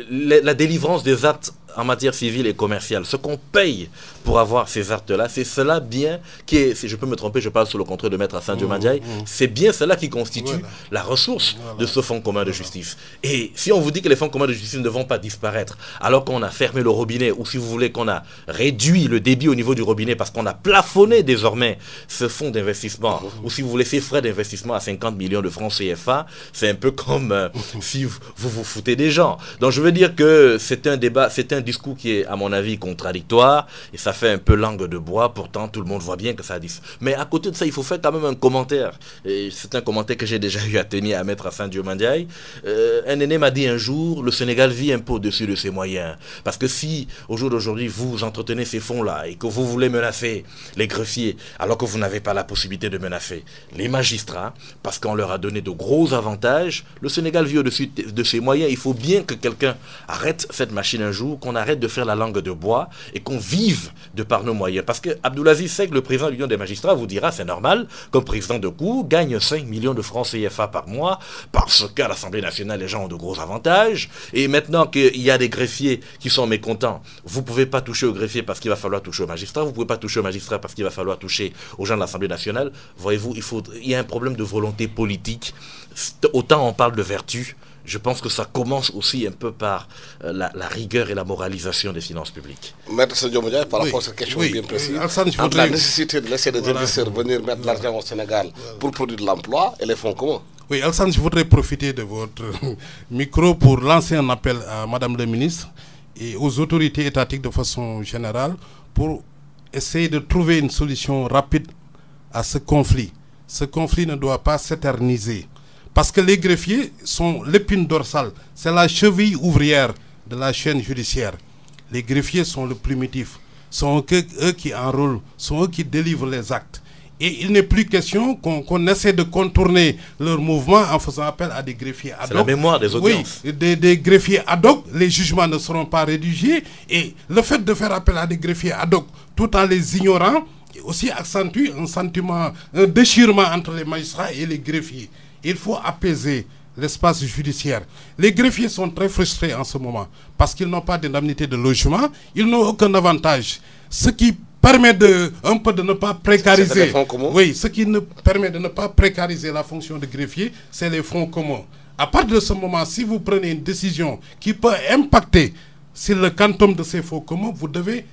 la délivrance des actes en matière civile et commerciale, ce qu'on paye pour avoir ces actes-là, c'est cela bien qui est, si je peux me tromper, je parle sous le contrôle de Maître Hassan Diomandiaye, c'est bien cela qui constitue la ressource de ce fonds commun de justice. Et si on vous dit que les fonds communs de justice ne vont pas disparaître, alors qu'on a fermé le robinet, ou si vous voulez qu'on a réduit le débit au niveau du robinet, parce qu'on a plafonné désormais ce fonds d'investissement, ou si vous voulez ces frais d'investissement à 50 millions de francs CFA, c'est un peu comme si vous vous foutez des gens. Donc je veux dire que c'est un débat, c'est un discours qui est à mon avis contradictoire et ça fait un peu langue de bois, pourtant tout le monde voit bien que ça dit. Mais à côté de ça, il faut faire quand même un commentaire, et c'est un commentaire que j'ai déjà eu à tenir à Maître Hassan Diomandiaye. Un aîné m'a dit un jour, le Sénégal vit un peu au-dessus de ses moyens, parce que si au jour d'aujourd'hui vous entretenez ces fonds-là et que vous voulez menacer les greffiers alors que vous n'avez pas la possibilité de menacer les magistrats parce qu'on leur a donné de gros avantages, le Sénégal vit au-dessus de ses moyens. Il faut bien que quelqu'un arrête cette machine un jour, qu'on arrête de faire la langue de bois et qu'on vive de par nos moyens. Parce que Abdoulaziz Seck, le président de l'Union des magistrats, vous dira c'est normal qu'un président de cour gagne 5 millions de francs CFA par mois parce qu'à l'Assemblée nationale, les gens ont de gros avantages. Et maintenant qu'il y a des greffiers qui sont mécontents, vous ne pouvez pas toucher aux greffiers parce qu'il va falloir toucher aux magistrats, vous ne pouvez pas toucher aux magistrats parce qu'il va falloir toucher aux gens de l'Assemblée nationale. Voyez-vous, il y a un problème de volonté politique. Autant on parle de vertu, je pense que ça commence aussi un peu par la rigueur et la moralisation des finances publiques. Maître Diomandiaye, par rapport à cette question bien précise, entre la nécessité de laisser les investisseurs venir mettre de l'argent au Sénégal pour produire de l'emploi et les fonds communs. Oui, Alsan, je voudrais profiter de votre micro pour lancer un appel à Madame le ministre et aux autorités étatiques de façon générale pour essayer de trouver une solution rapide à ce conflit. Ce conflit ne doit pas s'éterniser. Parce que les greffiers sont l'épine dorsale, c'est la cheville ouvrière de la chaîne judiciaire. Les greffiers sont le primitif, sont eux qui enrôlent, sont eux qui délivrent les actes. Et il n'est plus question qu'on essaie de contourner leur mouvement en faisant appel à des greffiers ad hoc. C'est la mémoire des audiences. Oui, des greffiers ad hoc, les jugements ne seront pas rédigés. Et le fait de faire appel à des greffiers ad hoc tout en les ignorant aussi accentue un sentiment, un déchirement entre les magistrats et les greffiers. Il faut apaiser l'espace judiciaire. Les greffiers sont très frustrés en ce moment parce qu'ils n'ont pas d'indemnité de logement, ils n'ont aucun avantage. Ce qui permet un peu de ne pas précariser. Oui, ce qui permet de ne pas précariser la fonction de greffier, c'est les fonds communs. À partir de ce moment, si vous prenez une décision qui peut impacter sur le quantum de ces fonds communs, vous devez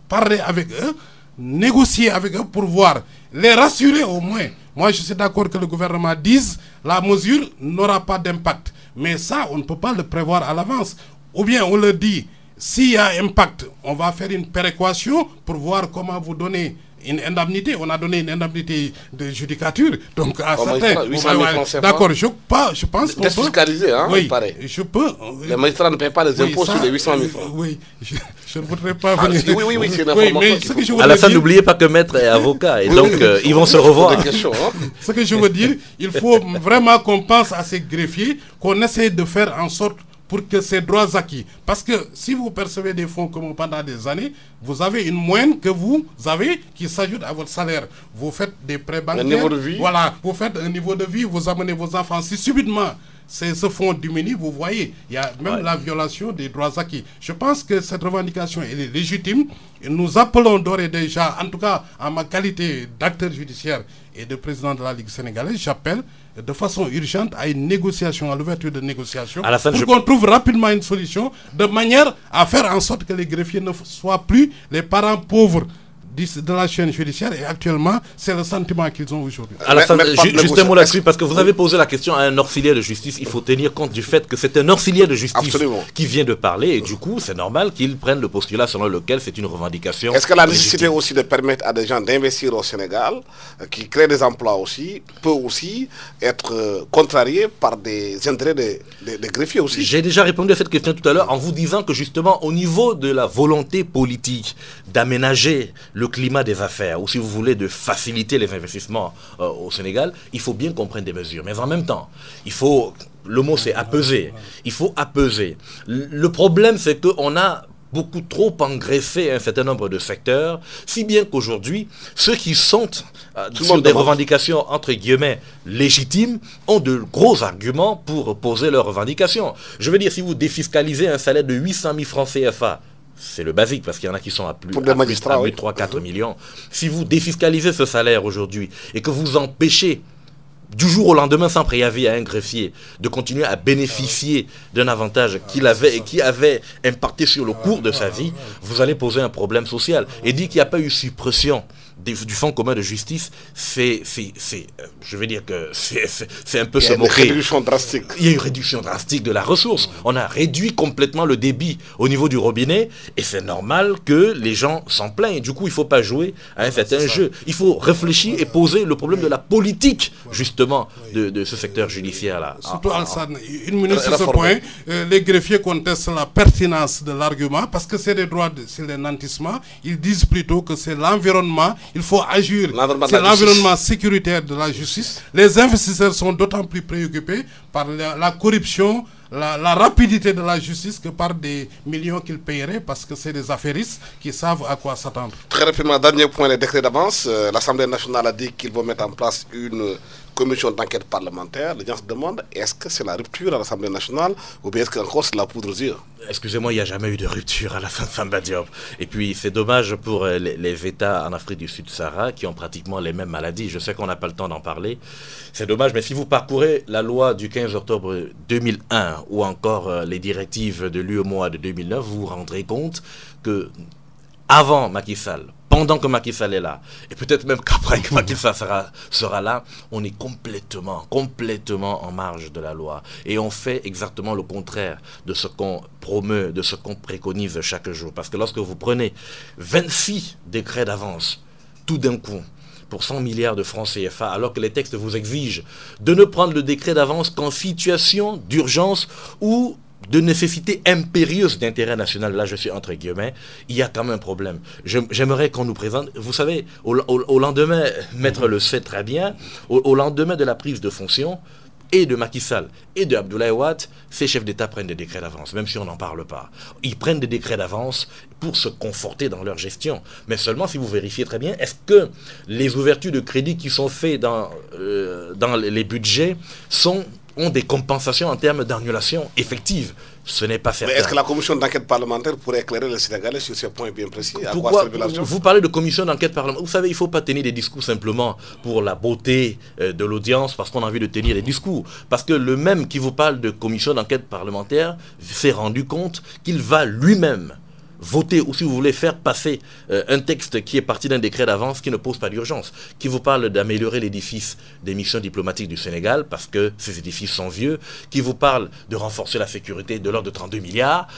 parler avec eux, négocier avec eux pour voir, les rassurer au moins. Moi, je suis d'accord que le gouvernement dise la mesure n'aura pas d'impact. Mais ça, on ne peut pas le prévoir à l'avance. Ou bien on leur dit, s'il y a impact, on va faire une péréquation pour voir comment vous donner une indemnité. On a donné une indemnité de judicature. Donc, à certains... D'accord, je pense qu'on peut... Défiscaliser, hein, oui, il paraît. Je peux... Les magistrats ne paient pas les impôts sur les 800 000 francs. Oui, je ne voudrais pas venir... Oui, c'est une information. Alassane, n'oubliez pas que Maître est avocat. Et donc, ils vont se revoir. Ce que je veux dire, il faut vraiment qu'on pense à ces greffiers, qu'on essaie de faire en sorte pour que ces droits acquis. Parce que si vous percevez des fonds communs pendant des années, vous avez une moyenne que vous avez qui s'ajoute à votre salaire. Vous faites des prêts bancaires. Un niveau de vie. Voilà, vous faites un niveau de vie, vous amenez vos enfants. Si subitement ce fonds diminue, vous voyez, il y a même la violation des droits acquis. Je pense que cette revendication elle est légitime. Et nous appelons d'ores et déjà, en tout cas en ma qualité d'acteur judiciaire et de président de la Ligue sénégalaise, j'appelle de façon urgente à une négociation, à l'ouverture de négociations, pour qu'on trouve rapidement une solution de manière à faire en sorte que les greffiers ne soient plus les parents pauvres de la chaîne judiciaire et actuellement, c'est le sentiment qu'ils ont aujourd'hui. Juste un mot là-dessus, parce que vous avez posé la question à un auxiliaire de justice. Il faut tenir compte du fait que c'est un auxiliaire de justice qui vient de parler et du coup, c'est normal qu'il prenne le postulat selon lequel c'est une revendication. Est-ce que la nécessité aussi de permettre à des gens d'investir au Sénégal, qui créent des emplois aussi, peut aussi être contrariée par des intérêts des greffiers aussi? J'ai déjà répondu à cette question tout à l'heure en vous disant que justement, au niveau de la volonté politique d'aménager le climat des affaires, ou si vous voulez, de faciliter les investissements au Sénégal, il faut bien qu'on prenne des mesures. Mais en même temps, il faut, le mot c'est apaiser, il faut apaiser. Le problème c'est qu'on a beaucoup trop engraissé un certain nombre de secteurs, si bien qu'aujourd'hui, ceux qui sont sur des revendications, entre guillemets, légitimes, ont de gros arguments pour poser leurs revendications. Je veux dire, si vous défiscalisez un salaire de 800 000 francs CFA, c'est le basique, parce qu'il y en a qui sont à plus de 3-4 millions. Si vous défiscalisez ce salaire aujourd'hui et que vous empêchez du jour au lendemain, sans préavis à un greffier, de continuer à bénéficier d'un avantage qu'il avait et qui avait impacté sur le cours de sa vie, vous allez poser un problème social. Et dire qu'il n'y a pas eu suppression du fonds commun de justice, je veux dire que c'est un peu se moquer. Il y a une réduction drastique de la ressource. On a réduit complètement le débit au niveau du robinet et c'est normal que les gens s'en plaignent. Du coup, il ne faut pas jouer à un certain jeu. Il faut réfléchir et poser le problème de la politique, justement, de ce secteur judiciaire-là. Surtout, Alsane, une minute sur ce point. Les greffiers contestent la pertinence de l'argument parce que c'est des droits, c'est les nantissements. Ils disent plutôt que c'est l'environnement. Il faut agir. C'est l'environnement sécuritaire de la justice. Les investisseurs sont d'autant plus préoccupés par la corruption, la rapidité de la justice que par des millions qu'ils paieraient parce que c'est des affairistes qui savent à quoi s'attendre. Très rapidement, dernier point, les décrets d'avance. L'Assemblée nationale a dit qu'il va mettre en place une commission d'enquête parlementaire. Les gens se demandent, est-ce que c'est la rupture à l'Assemblée nationale ou bien est-ce qu'encore c'est la poudre aux yeux? Excusez-moi, il n'y a jamais eu de rupture à la fin de Samba Diop. Et puis c'est dommage pour les États en Afrique du Sud-Sahara qui ont pratiquement les mêmes maladies. Je sais qu'on n'a pas le temps d'en parler. C'est dommage, mais si vous parcourez la loi du 15 octobre 2001 ou encore les directives de l'UEMOA de 2009, vous vous rendrez compte que avant Macky Sall, pendant que Macky Sall est là, et peut-être même qu'après que Macky Sall sera là, on est complètement en marge de la loi. Et on fait exactement le contraire de ce qu'on promeut, de ce qu'on préconise chaque jour. Parce que lorsque vous prenez 26 décrets d'avance, tout d'un coup, pour 100 milliards de francs CFA, alors que les textes vous exigent de ne prendre le décret d'avance qu'en situation d'urgence ou de nécessité impérieuse d'intérêt national, là je suis entre guillemets, il y a quand même un problème. J'aimerais qu'on nous présente, vous savez, au lendemain, Maître le sait très bien, au lendemain de la prise de fonction, et de Macky Sall et de Abdoulaye Wade, ces chefs d'État prennent des décrets d'avance, même si on n'en parle pas. Ils prennent des décrets d'avance pour se conforter dans leur gestion. Mais seulement si vous vérifiez très bien, est-ce que les ouvertures de crédit qui sont faites dans les budgets ont des compensations en termes d'annulation effective? Ce n'est pas certain. Mais est-ce que la commission d'enquête parlementaire pourrait éclairer les Sénégalais sur ces points bien précis? Pourquoi vous parlez de commission d'enquête parlementaire? Vous savez, il ne faut pas tenir des discours simplement pour la beauté de l'audience, parce qu'on a envie de tenir des discours. Parce que le même qui vous parle de commission d'enquête parlementaire s'est rendu compte qu'il va lui-même voter, ou si vous voulez faire passer un texte qui est parti d'un décret d'avance qui ne pose pas d'urgence, qui vous parle d'améliorer l'édifice des missions diplomatiques du Sénégal, parce que ces édifices sont vieux, qui vous parle de renforcer la sécurité de l'ordre de 32 milliards,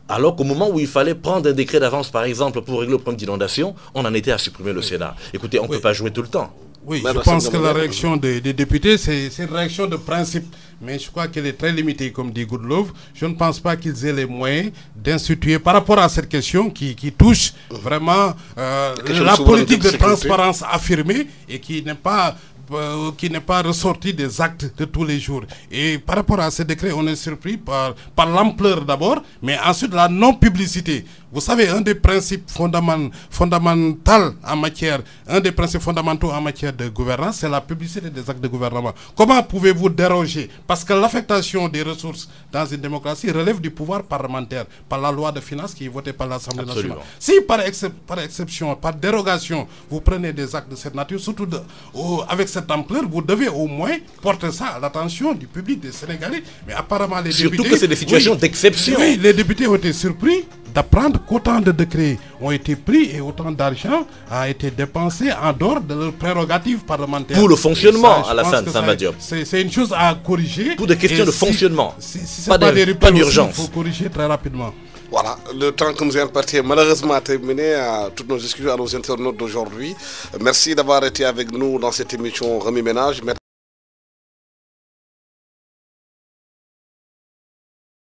alors qu'au moment où il fallait prendre un décret d'avance, par exemple, pour régler le problème d'inondation, on en était à supprimer le Sénat. Écoutez, on ne peut pas jouer tout le temps. Oui, je pense que la réaction des députés, c'est une réaction de principe. Mais je crois qu'elle est très limitée, comme dit Goodlove. Je ne pense pas qu'ils aient les moyens d'instituer, par rapport à cette question qui touche vraiment la politique de transparence affirmée et qui n'est pas ressorti des actes de tous les jours. Et par rapport à ce décret, on est surpris par l'ampleur d'abord, mais ensuite la non-publicité. Vous savez, un des principes fondamentaux en matière de gouvernance, c'est la publicité des actes de gouvernement. Comment pouvez-vous déroger? Parce que l'affectation des ressources dans une démocratie relève du pouvoir parlementaire, par la loi de finances qui est votée par l'Assemblée nationale. Si par exception, par dérogation, vous prenez des actes de cette nature, surtout avec cette ampleur, vous devez au moins porter ça à l'attention du public des Sénégalais. Mais apparemment, les députés... Surtout que c'est des situations d'exception. Oui, les députés ont été surpris d'apprendre qu'autant de décrets ont été pris et autant d'argent a été dépensé en dehors de leurs prérogatives parlementaires. Pour le fonctionnement, Alassane Samba Diop. C'est une chose à corriger. Pour des questions de fonctionnement. Pas d'urgence. Il faut corriger très rapidement. Voilà, le temps que nous est imparti est malheureusement terminé. Toutes nos excuses à nos internautes d'aujourd'hui. Merci d'avoir été avec nous dans cette émission Remue Ménage.